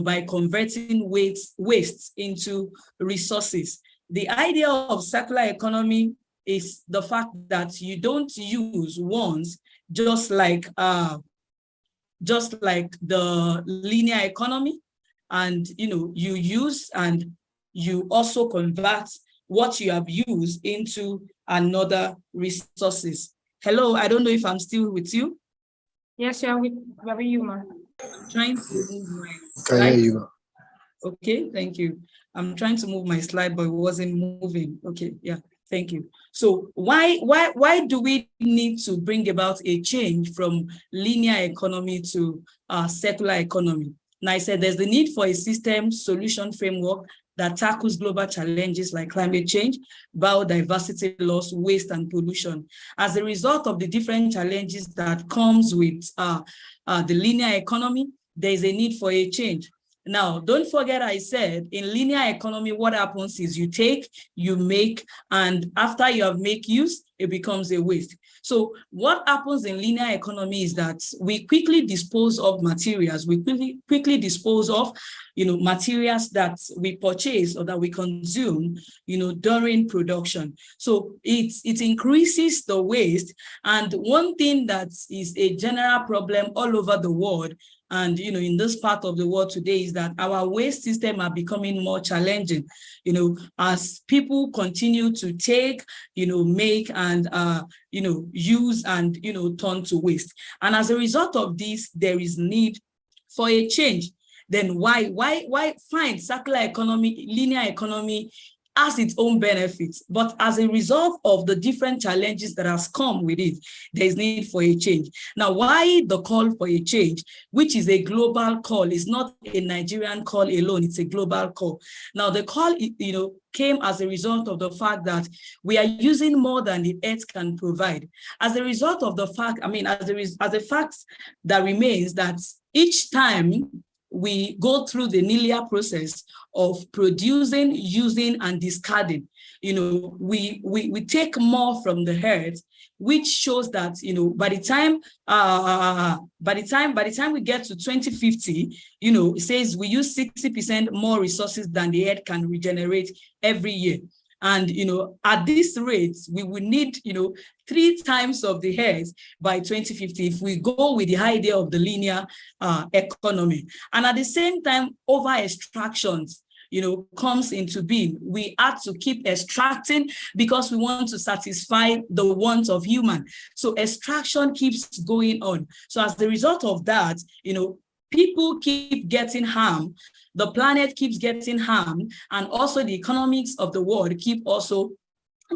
by converting waste into resources. The idea of circular economy is the fact that you don't use once, just like the linear economy. and you use and you also convert what you have used into another resources. Hello, I don't know if I'm still with you. Yes, yeah, with you, ma. I'm trying to move my Can hear slide. you. Okay, thank you. I'm trying to move my slide, but it wasn't moving. Okay, yeah, thank you. So why do we need to bring about a change from linear economy to circular economy? Now I said there's the need for a system solution framework that tackles global challenges like climate change, biodiversity loss, waste, and pollution. As a result of the different challenges that comes with the linear economy, there is a need for a change. Now, don't forget I said in linear economy, what happens is you take, you make, and after you have made use, it becomes a waste. So what happens in linear economy is that we quickly dispose of materials, we quickly dispose of materials that we purchase or that we consume during production. So it increases the waste. And one thing that is a general problem all over the world, and in this part of the world today, is that our waste system are becoming more challenging, as people continue to take, make, and use and turn to waste. And as a result of this, there is need for a change. Then why find circular economy, linear economy has its own benefits, but as a result of the different challenges that has come with it, there is need for a change. Now, why the call for a change, which is a global call? It's not a Nigerian call alone, it's a global call. Now, the call, came as a result of the fact that we are using more than the earth can provide. As a result of the fact, as a fact that remains that each time we go through the linear process of producing, using, and discarding, we take more from the earth, which shows that by the time we get to 2050, it says we use 60% more resources than the earth can regenerate every year. And at this rate, we will need 3 times of the earth by 2050 if we go with the idea of the linear economy. And at the same time, over extractions comes into being. We have to keep extracting because we want to satisfy the wants of human. So extraction keeps going on. So as the result of that, people keep getting harmed, the planet keeps getting harmed, and also the economics of the world keep also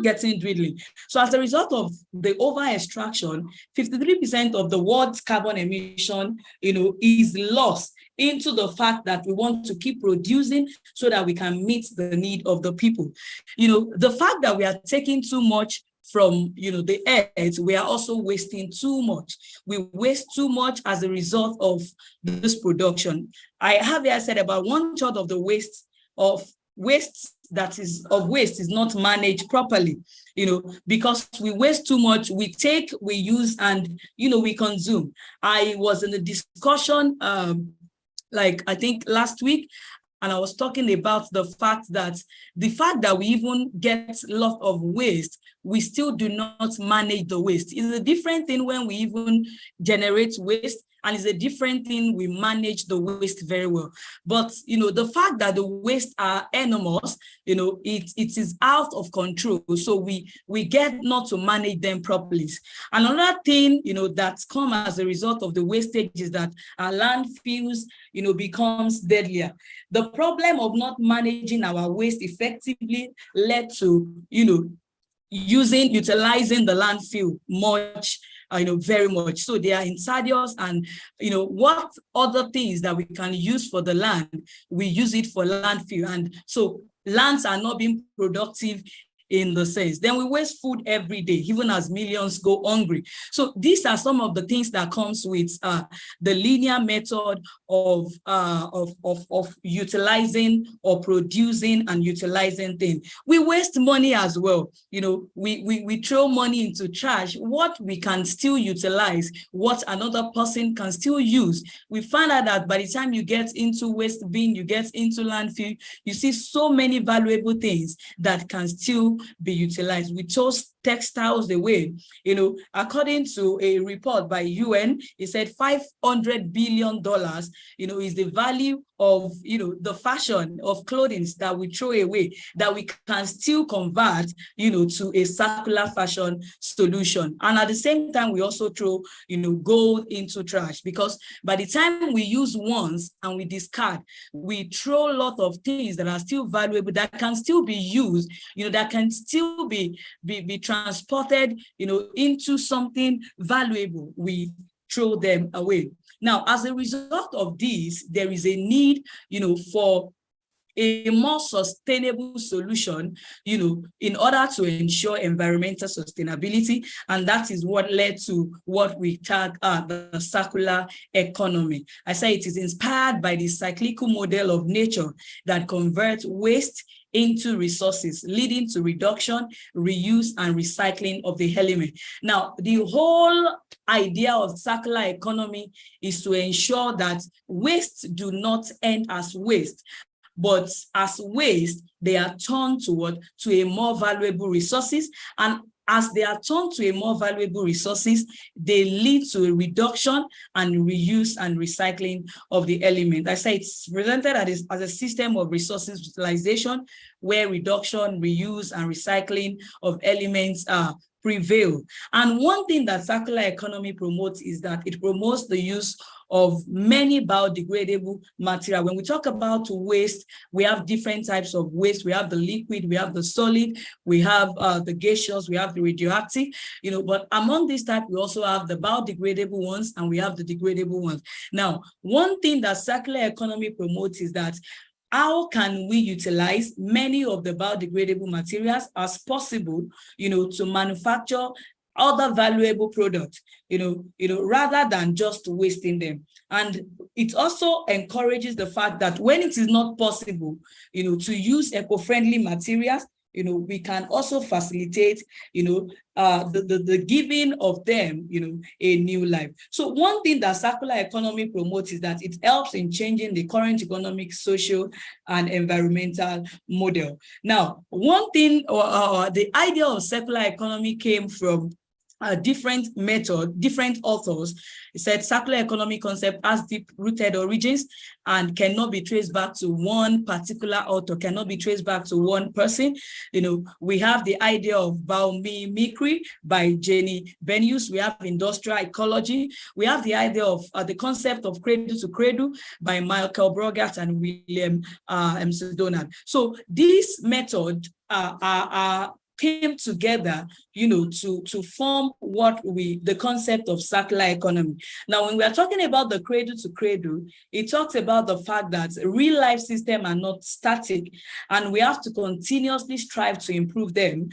getting dwindling. So as a result of the over extraction, 53% of the world's carbon emission, is lost into the fact that we want to keep producing so that we can meet the need of the people. The fact that we are taking too much from the earth, we are also wasting too much. We waste too much as a result of this production. I have here said about 1/3 of the waste is not managed properly, because we waste too much. We take, we use, and we consume. I was in a discussion I think last week, and I was talking about the fact that we even get a lot of waste, we still do not manage the waste. It's a different thing when we even generate waste, and it's a different thing we manage the waste very well. But the fact that the waste are enormous, it is out of control. So we get not to manage them properly. Another thing that's come as a result of the wastage is that our landfills becomes deadlier. The problem of not managing our waste effectively led to utilizing the landfill much, very much. So they are insidious, and what other things that we can use for the land, we use it for landfill, and so lands are not being productive in the sense. Then we waste food every day, even as millions go hungry. So these are some of the things that comes with the linear method of utilizing or producing and utilizing things. We waste money as well. We throw money into trash. What we can still utilize, what another person can still use. We find out that by the time you get into waste bin, you get into landfill, you see so many valuable things that can still be utilized. We chose textiles away. According to a report by UN, it said $500 billion, is the value of, the fashion of clothing that we throw away, that we can still convert, to a circular fashion solution. And at the same time, we also throw, gold into trash, because by the time we use once and we discard, we throw a lot of things that are still valuable, that can still be used, that can still be transported, into something valuable. We throw them away. Now, as a result of this, there is a need, for a more sustainable solution, in order to ensure environmental sustainability. And that is what led to what we tag the circular economy. I say it is inspired by the cyclical model of nature that converts waste into resources, leading to reduction, reuse, and recycling of the element. Now, the whole idea of circular economy is to ensure that waste do not end as waste, but as waste, they are turned to a more valuable resources. And as they are turned to a more valuable resources, they lead to a reduction and reuse and recycling of the element. I say it's presented as a system of resources utilization, where reduction, reuse, and recycling of elements prevail. And one thing that circular economy promotes is that it promotes the use of many biodegradable material. When we talk about waste, we have different types of waste. We have the liquid, we have the solid, we have the gaseous, we have the radioactive, but among these types, we also have the biodegradable ones and we have the degradable ones. Now, one thing that circular economy promotes is that how can we utilize many of the biodegradable materials as possible, to manufacture other valuable products, rather than just wasting them. And it also encourages the fact that when it is not possible, to use eco-friendly materials, we can also facilitate, the giving of them, a new life. So one thing that circular economy promotes is that it helps in changing the current economic, social, and environmental model. Now, one thing, or the idea of circular economy came from a different method, different authors. It said circular economy concept has deep-rooted origins and cannot be traced back to one particular author, cannot be traced back to one person. We have the idea of biomimicry by Jenny Benius. We have industrial ecology. We have the idea of the concept of cradle to cradle by Michael Brogart and William Donald. So this method came together, to form the concept of circular economy. Now, when we are talking about the cradle to cradle, it talks about the fact that real life systems are not static, and we have to continuously strive to improve them,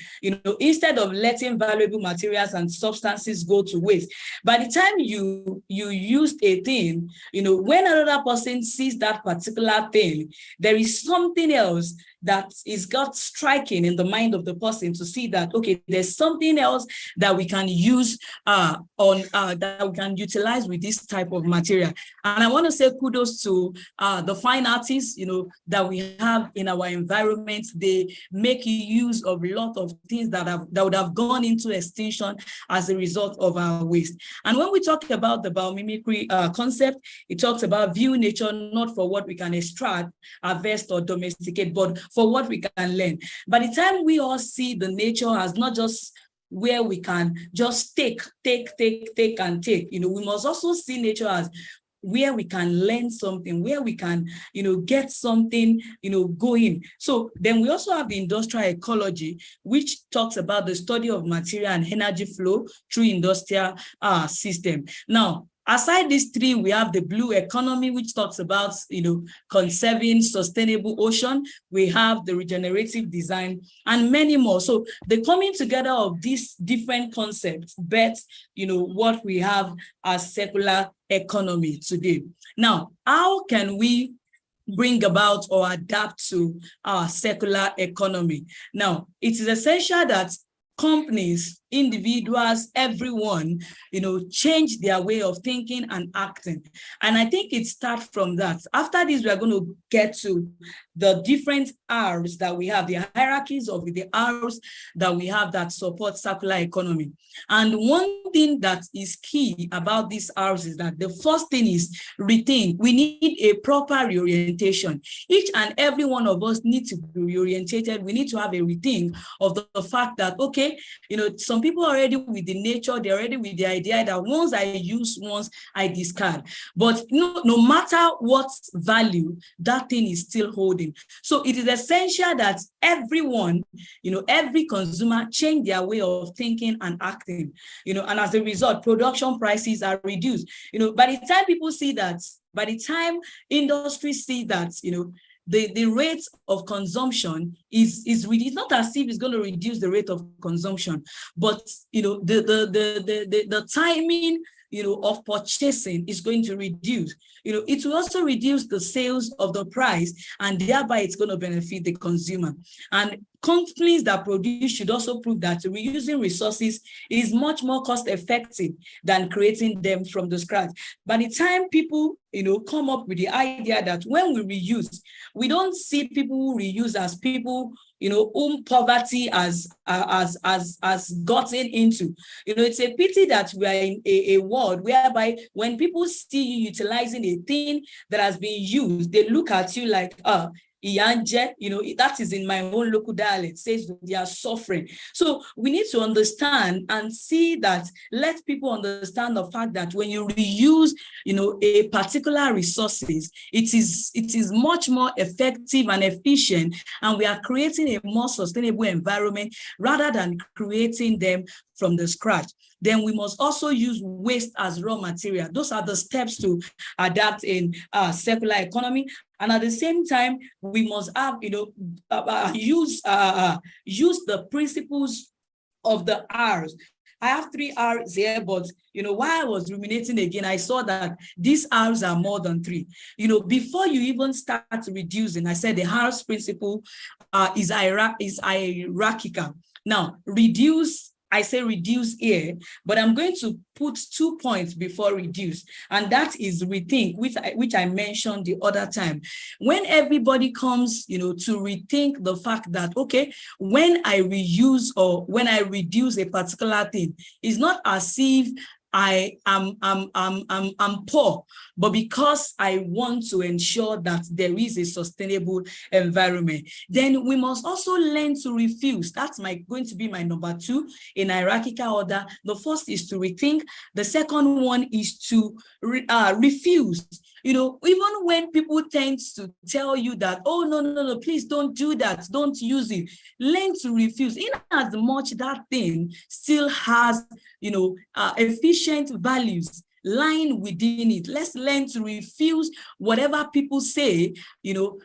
instead of letting valuable materials and substances go to waste. By the time you used a thing, when another person sees that particular thing, there is something else that is got striking in the mind of the person to see that, okay, there's something else that we can use that we can utilize with this type of material. And I want to say kudos to the fine artists, that we have in our environment. They make use of a lot of things that would have gone into extinction as a result of our waste. And when we talk about the biomimicry concept, it talks about view nature not for what we can extract, harvest, or domesticate, but for what we can learn. By the time we all see the nature as not just where we can just take and take, we must also see nature as where we can learn something, where we can, get something, going. So then we also have the industrial ecology, which talks about the study of material and energy flow through industrial system. Now, aside these three, we have the blue economy, which talks about, conserving sustainable ocean. We have the regenerative design and many more. So the coming together of these different concepts, what we have as circular economy today. Now, how can we bring about or adapt to our circular economy? Now, it is essential that companies, individuals, everyone, change their way of thinking and acting. And I think it starts from that. After this, we are going to get to the different R's that we have, the hierarchies of the R's that we have that support circular economy. And one thing that is key about these R's is that the first thing is rethink. We need a proper reorientation. Each and every one of us needs to be reorientated. We need to have a rethink of the fact that, okay, some people are already with the nature, they're already with the idea that once I use, once I discard. But no matter what value, that thing is still holding. So it is essential that everyone, every consumer change their way of thinking and acting, and as a result, production prices are reduced. By the time people see that, by the time industry see that, the rate of consumption is it's not as if it's going to reduce the rate of consumption, but the timing of purchasing is going to reduce. It will also reduce the sales of the price, and thereby it's going to benefit the consumer. And companies that produce should also prove that reusing resources is much more cost effective than creating them from the scratch. By the time people, come up with the idea that when we reuse, we don't see people who reuse as people, whom poverty has gotten into. It's a pity that we are in a world whereby when people see you utilizing a thing that has been used, they look at you like, Iyanje, that is in my own local dialect, says they are suffering. So we need to understand and see that, let people understand the fact that when you reuse, a particular resources, it is much more effective and efficient, and we are creating a more sustainable environment rather than creating them from the scratch. Then we must also use waste as raw material. Those are the steps to adapt in circular economy. And at the same time, we must have, use the principles of the R's. I have 3 R's here, but while I was ruminating again, I saw that these R's are more than 3. Before you even start reducing, I said the R's principle is hierarchical. Now, reduce. I say reduce here, but I'm going to put 2 points before reduce, and that is rethink, which I mentioned the other time. When everybody comes, to rethink the fact that, okay, when I reuse or when I reduce a particular thing, it's not as if I'm poor, but because I want to ensure that there is a sustainable environment, then we must also learn to refuse. That's going to be my number 2 in hierarchical order. The first is to rethink. The second one is to refuse. Even when people tend to tell you that, oh, no, please don't do that, don't use it, learn to refuse. In as much that thing still has, efficient values lying within it. Let's learn to refuse whatever people say,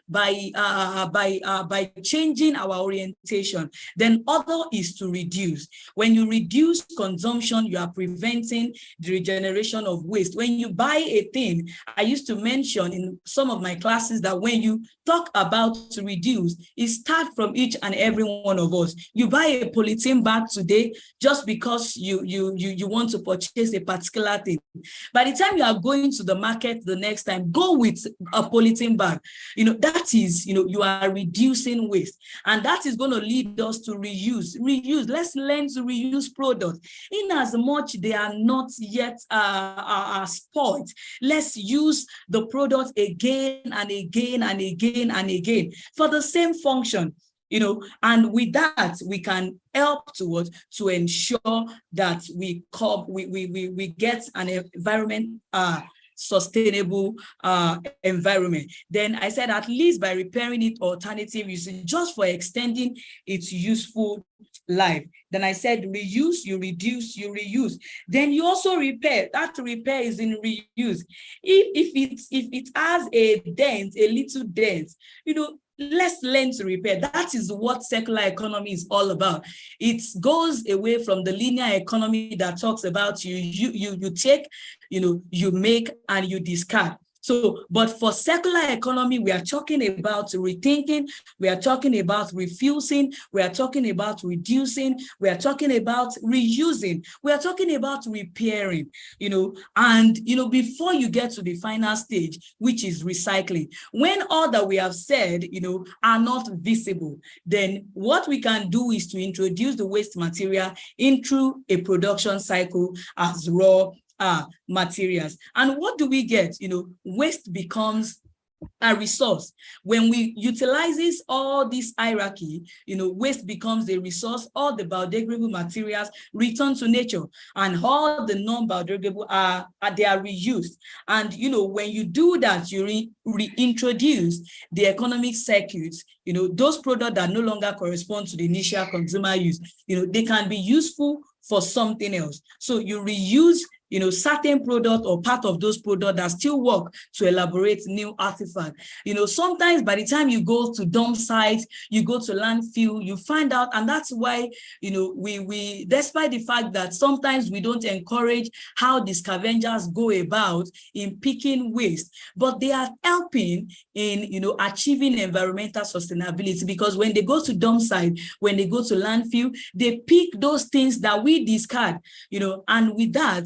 by changing our orientation. Then other is to reduce. When you reduce consumption, you are preventing the regeneration of waste. When you buy a thing, I used to mention in some of my classes that when you talk about to reduce, it starts from each and every one of us. You buy a polythene bag today just because you want to purchase a particular thing. By the time you are going to the market the next time, go with a polythene bag. That is, you are reducing waste. And that is going to lead us to reuse. Let's learn to reuse products. In as much they are not yet spoiled, let's use the product again and again and again and again for the same function. And with that, we can help to ensure that we get an environment, sustainable environment. Then I said, at least by repairing it, alternative usage, just for extending its useful life. Then I said, reuse, you reduce, you reuse. Then you also repair. That repair is in reuse. If it has a dent, a little dent, let's learn to repair. That is what circular economy is all about. It goes away from the linear economy that talks about you take, you make, and you discard. So, but for circular economy, we are talking about rethinking, we are talking about refusing, we are talking about reducing, we are talking about reusing, we are talking about repairing, and, before you get to the final stage, which is recycling, when all that we have said, are not visible, then what we can do is to introduce the waste material into a production cycle as raw materials. And what do we get? Waste becomes a resource. When we utilizes all this hierarchy, waste becomes a resource. All the biodegradable materials return to nature, and all the non-biodegradable they are reused. And when you do that, you reintroduce the economic circuits. Those products that no longer correspond to the initial consumer use, they can be useful for something else. So you reuse certain product or part of those products that still work to elaborate new artifacts. Sometimes by the time you go to dump sites, you go to landfill, you find out, and that's why, we despite the fact that sometimes we don't encourage how the scavengers go about in picking waste, but they are helping in, achieving environmental sustainability, because when they go to dump site, when they go to landfill, they pick those things that we discard, and with that,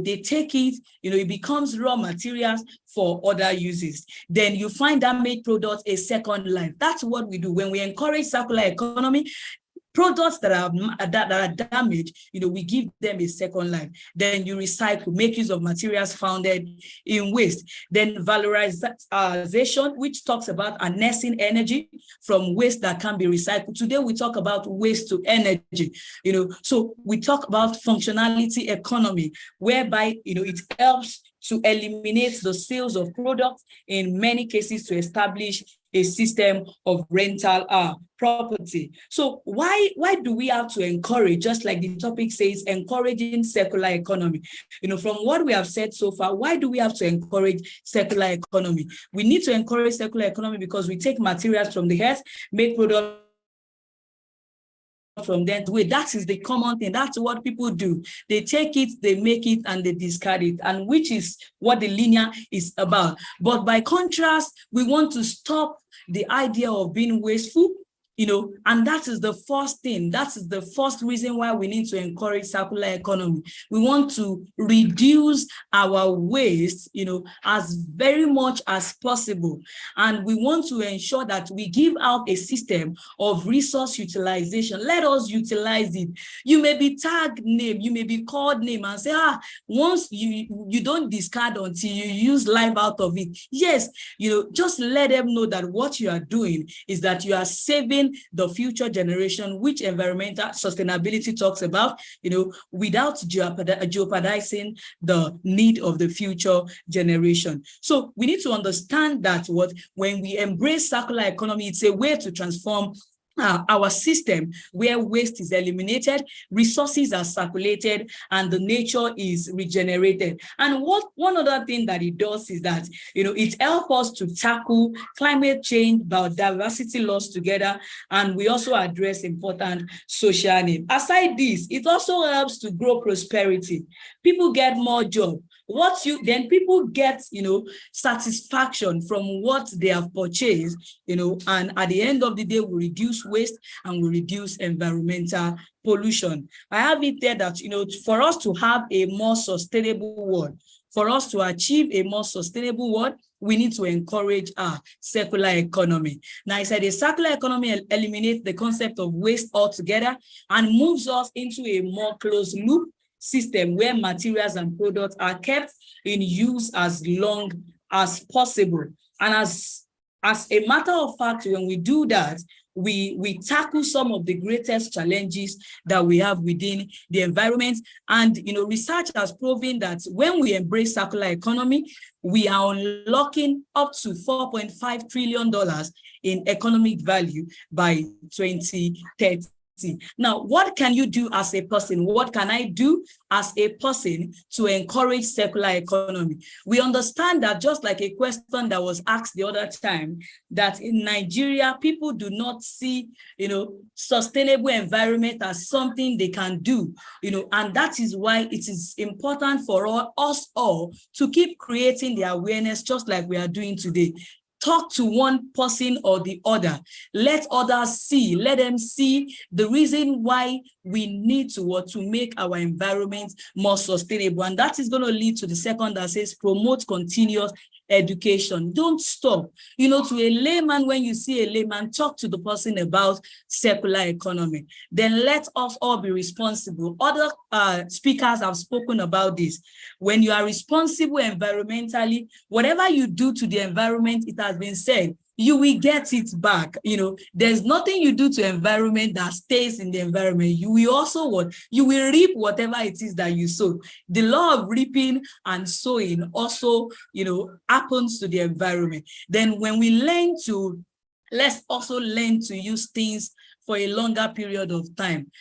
they take it, it becomes raw materials for other uses. Then you find that made product a second life. That's what we do. When we encourage circular economy, products that are damaged, we give them a second life. Then you recycle, make use of materials founded in waste. Then valorization, which talks about harnessing energy from waste that can be recycled. Today we talk about waste to energy. So we talk about functionality economy, whereby it helps to eliminate the sales of products, in many cases to establish a system of rental property. So why do we have to encourage, just like the topic says, encouraging circular economy? From what we have said so far, why do we have to encourage circular economy? We need to encourage circular economy because we take materials from the earth, make products from them to way. That is the common thing. That's what people do. They take it, they make it, and they discard it, and which is what the linear is about. But by contrast, we want to stop the idea of being wasteful, and that is the first thing. That is the first reason why we need to encourage circular economy. We want to reduce our waste, as very much as possible. And we want to ensure that we give out a system of resource utilization. Let us utilize it. You may be tagged name, you may be called name and say, once you don't discard until you use life out of it. Yes, just let them know that what you are doing is that you are saving the future generation, which environmental sustainability talks about, without jeopardizing the need of the future generation. So we need to understand that when we embrace circular economy, it's a way to transform our system where waste is eliminated, resources are circulated, and the nature is regenerated. And one other thing that it does is that, it helps us to tackle climate change, biodiversity loss together, and we also address important social needs. Aside this, it also helps to grow prosperity. People get more jobs. Then people get, satisfaction from what they have purchased, and at the end of the day, we reduce waste and we reduce environmental pollution. I have it there that, for us to have a more sustainable world, for us to achieve a more sustainable world, we need to encourage circular economy. Now, I said a circular economy eliminates the concept of waste altogether and moves us into a more closed loop system where materials and products are kept in use as long as possible. And as a matter of fact, when we do that, we tackle some of the greatest challenges that we have within the environment. And research has proven that when we embrace circular economy, we are unlocking up to $4.5 trillion in economic value by 2030. Now, what can you do as a person? What can I do as a person to encourage circular economy? We understand that, just like a question that was asked the other time, that in Nigeria, people do not see, sustainable environment as something they can do, and that is why it is important for us all to keep creating the awareness, just like we are doing today. Talk to one person or the other. Let others see, let them see the reason why we need to make our environment more sustainable. And that is going to lead to the second that says promote continuous education. Don't stop. To a layman, when you see a layman, talk to the person about circular economy. Then let us all be responsible. Other speakers have spoken about this. When you are responsible environmentally, whatever you do to the environment, it has been said, you will get it back. There's nothing you do to environment that stays in the environment. You will also you will reap whatever it is that you sow. The law of reaping and sowing also, happens to the environment. Then when we let's also learn to use things for a longer period of time.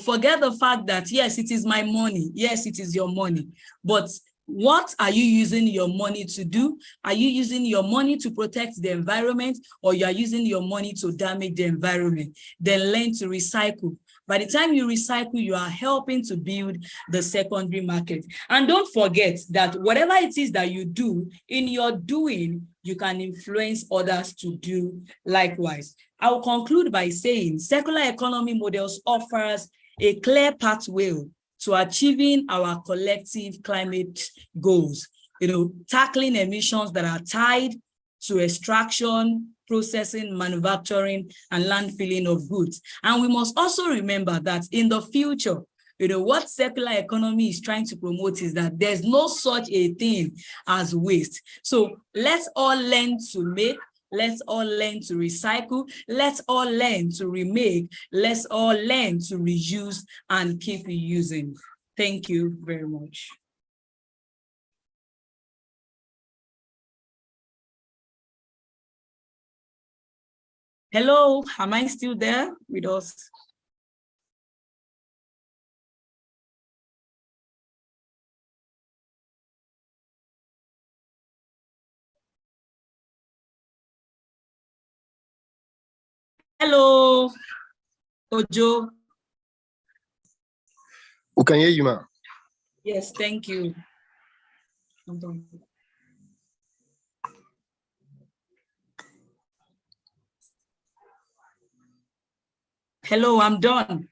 Forget the fact that, yes, it is my money. Yes, it is your money. But what are you using your money to do? Are you using your money to protect the environment, or you are using your money to damage the environment? Then learn to recycle. By the time you recycle, you are helping to build the secondary market. And don't forget that whatever it is that you do, in your doing, you can influence others to do likewise. I will conclude by saying circular economy models offers a clear pathway to achieving our collective climate goals, tackling emissions that are tied to extraction, processing, manufacturing, and landfilling of goods. And we must also remember that in the future, what circular economy is trying to promote is that there's no such a thing as waste. So let's all learn to make, let's all learn to recycle, let's all learn to remake, let's all learn to reuse and keep reusing. Thank you very much. Hello, am I still there with us? Hello, Ojo. We can hear you, ma'am. Yes, thank you. Hello, I'm done.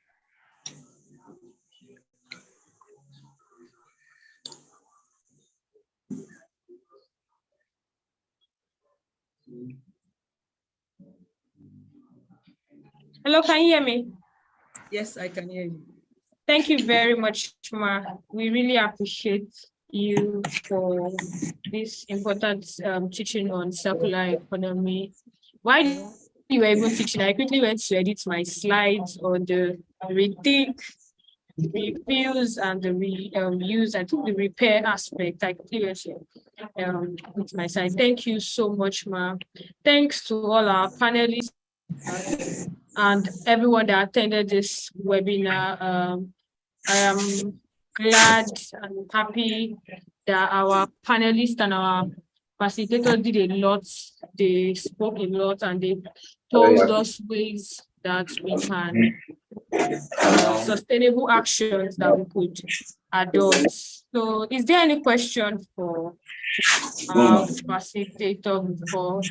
Hello, can you hear me? Yes, I can hear you. Thank you very much, Ma. We really appreciate you for this important teaching on circular economy. While you were even teaching, I quickly went to edit my slides on the rethink, refuse, and the reuse. I think the repair aspect. I quickly went to with my side. Thank you so much, Ma. Thanks to all our panelists and everyone that attended this webinar. I am glad and happy that our panelists and our facilitators did a lot. They spoke a lot and they told us ways that we can sustainable actions that we could adopt. So is there any question for our facilitator before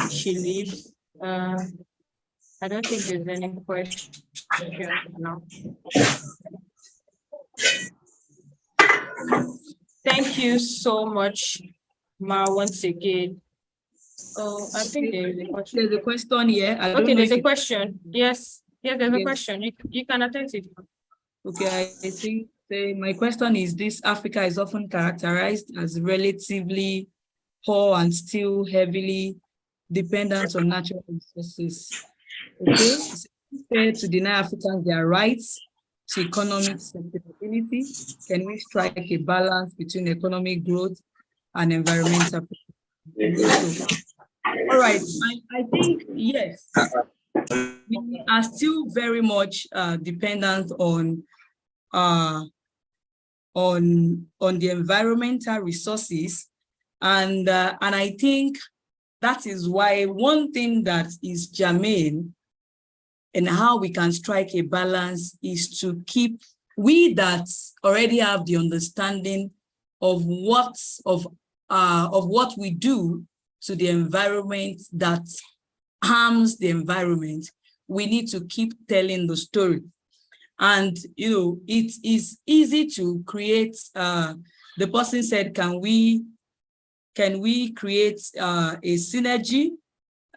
she leaves? I don't think there's any question now. Thank you so much, Ma, once again. Oh, I think there is a question. There's a question here. Okay, there's a question. Yes, there's a question. You can attend it. Okay, I think my question is this: Africa is often characterized as relatively poor and still heavily dependent on natural resources. Okay, is it fair to deny Africans their rights to economic sustainability? Can we strike a balance between economic growth and environmental protection? All right, I think yes. we are still very much dependent on the environmental resources, and I think that is why one thing that is germane and how we can strike a balance is to keep, we that already have the understanding of what we do to the environment that harms the environment, we need to keep telling the story. And it is easy to create, the person said, can we create a synergy?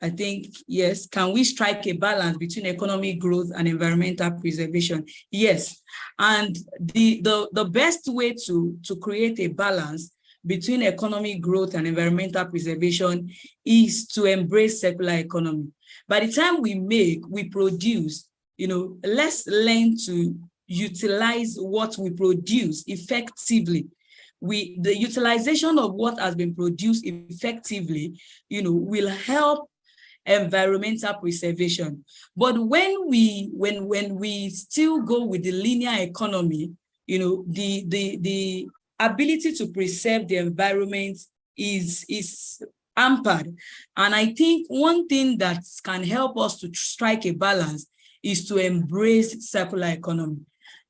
I think, yes. Can we strike a balance between economic growth and environmental preservation? Yes. And the best way to create a balance between economic growth and environmental preservation is to embrace circular economy. By the time we produce, let's learn to utilize what we produce effectively. The utilization of what has been produced effectively, will help environmental preservation. But when we still go with the linear economy, the ability to preserve the environment is hampered. And I think one thing that can help us to strike a balance is to embrace circular economy.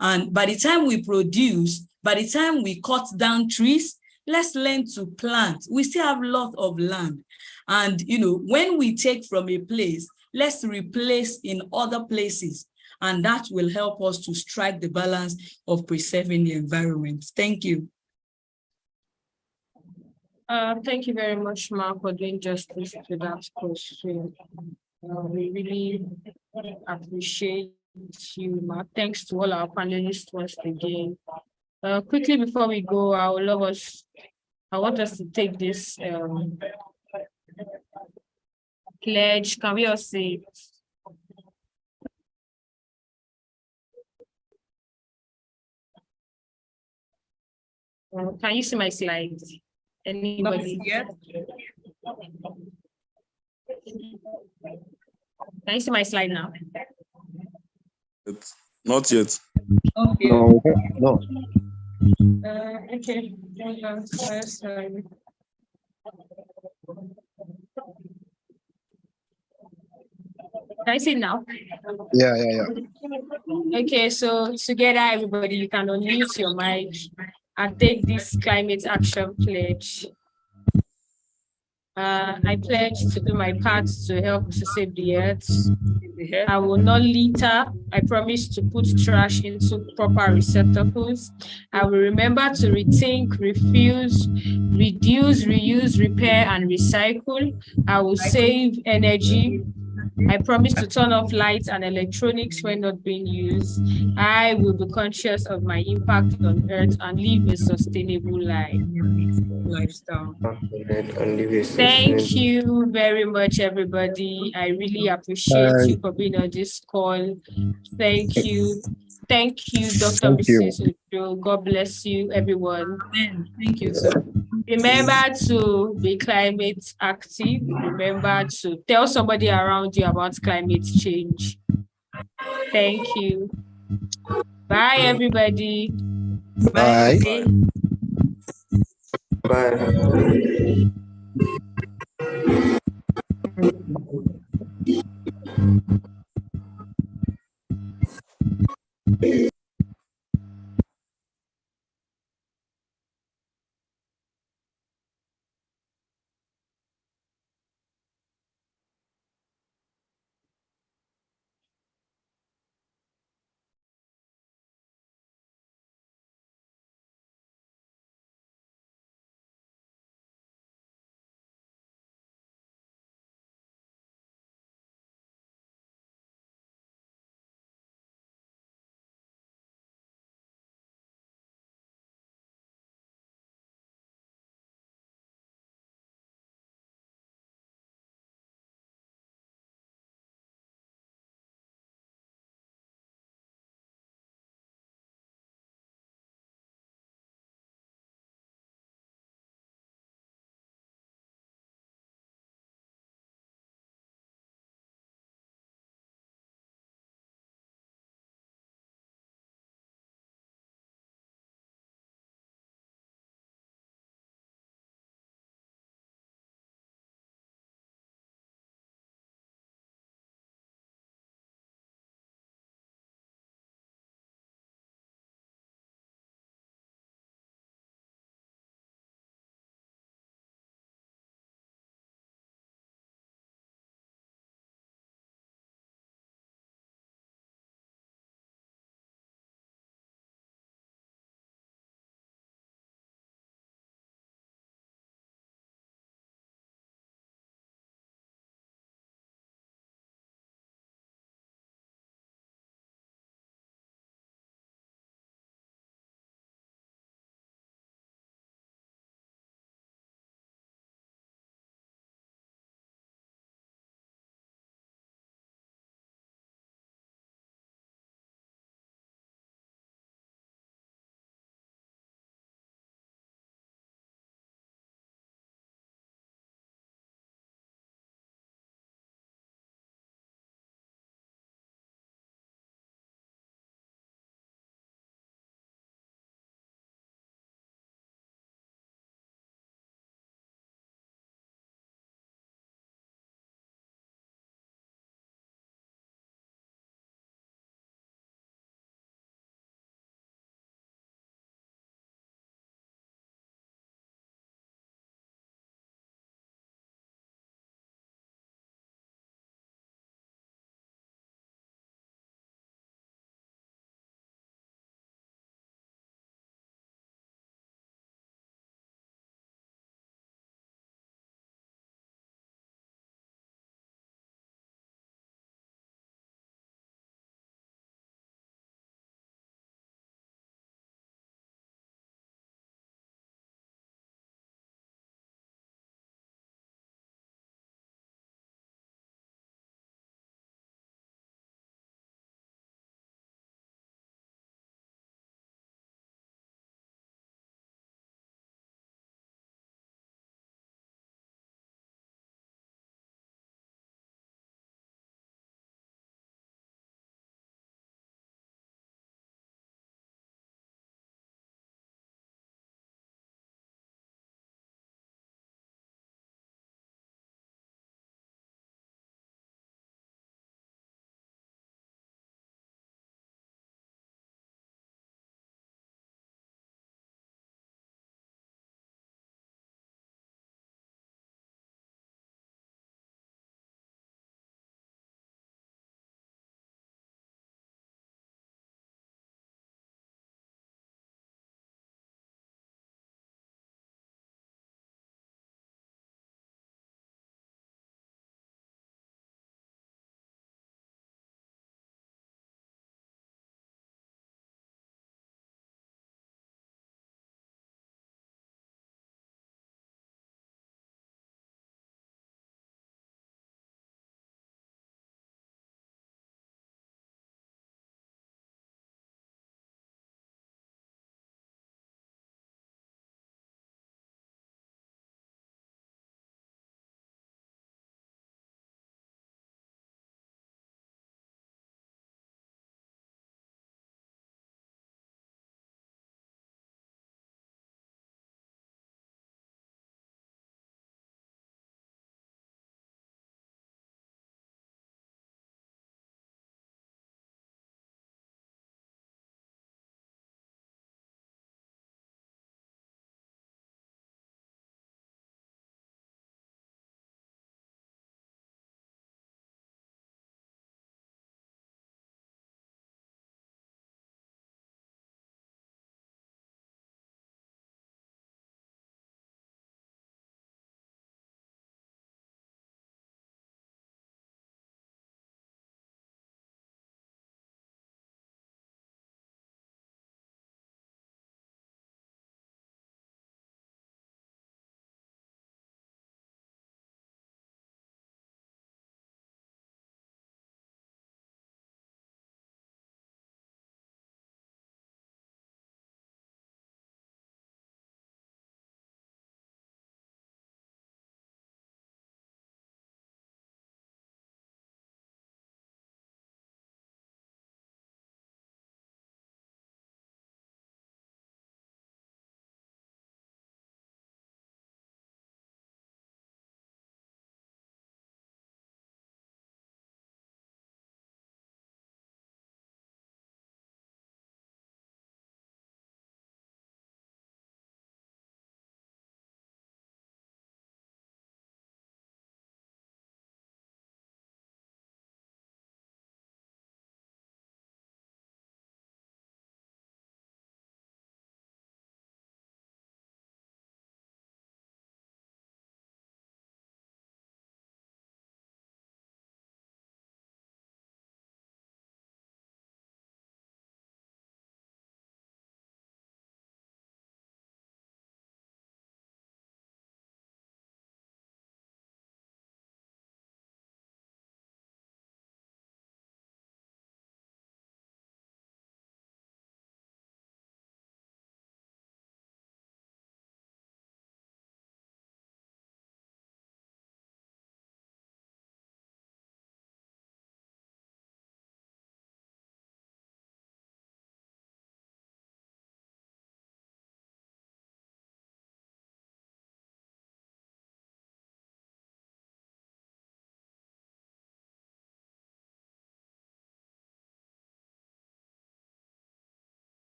And by the time we produce, by the time we cut down trees, let's learn to plant. We still have a lot of land. And when we take from a place, let's replace in other places. And that will help us to strike the balance of preserving the environment. Thank you. Thank you very much, Mark, for doing justice to that question. We really appreciate you, Mark. Thanks to all our panelists once again. Quickly before we go, I want us to take this pledge. Can we all say? Can you see my slides? Anybody? Yes. Can you see my slide now? Not yet. Okay. No. Okay. Can I see it now? Yeah. Okay, so together, everybody, you can unmute your mic and take this climate action pledge. I pledge to do my part to help to save the earth. I will not litter. I promise to put trash into proper receptacles. I will remember to rethink, refuse, reduce, reuse, repair, and recycle. I will save energy. I promise to turn off lights and electronics when not being used. I will be conscious of my impact on Earth and live a sustainable lifestyle. Thank you very much, everybody. I really appreciate you for being on this call. Thank you. Thank you, Dr. Mrs. Ojo. God bless you, everyone. Thank you, sir. Remember to be climate active. Remember to tell somebody around you about climate change. Thank you. Bye, everybody. Bye. Bye. Bye.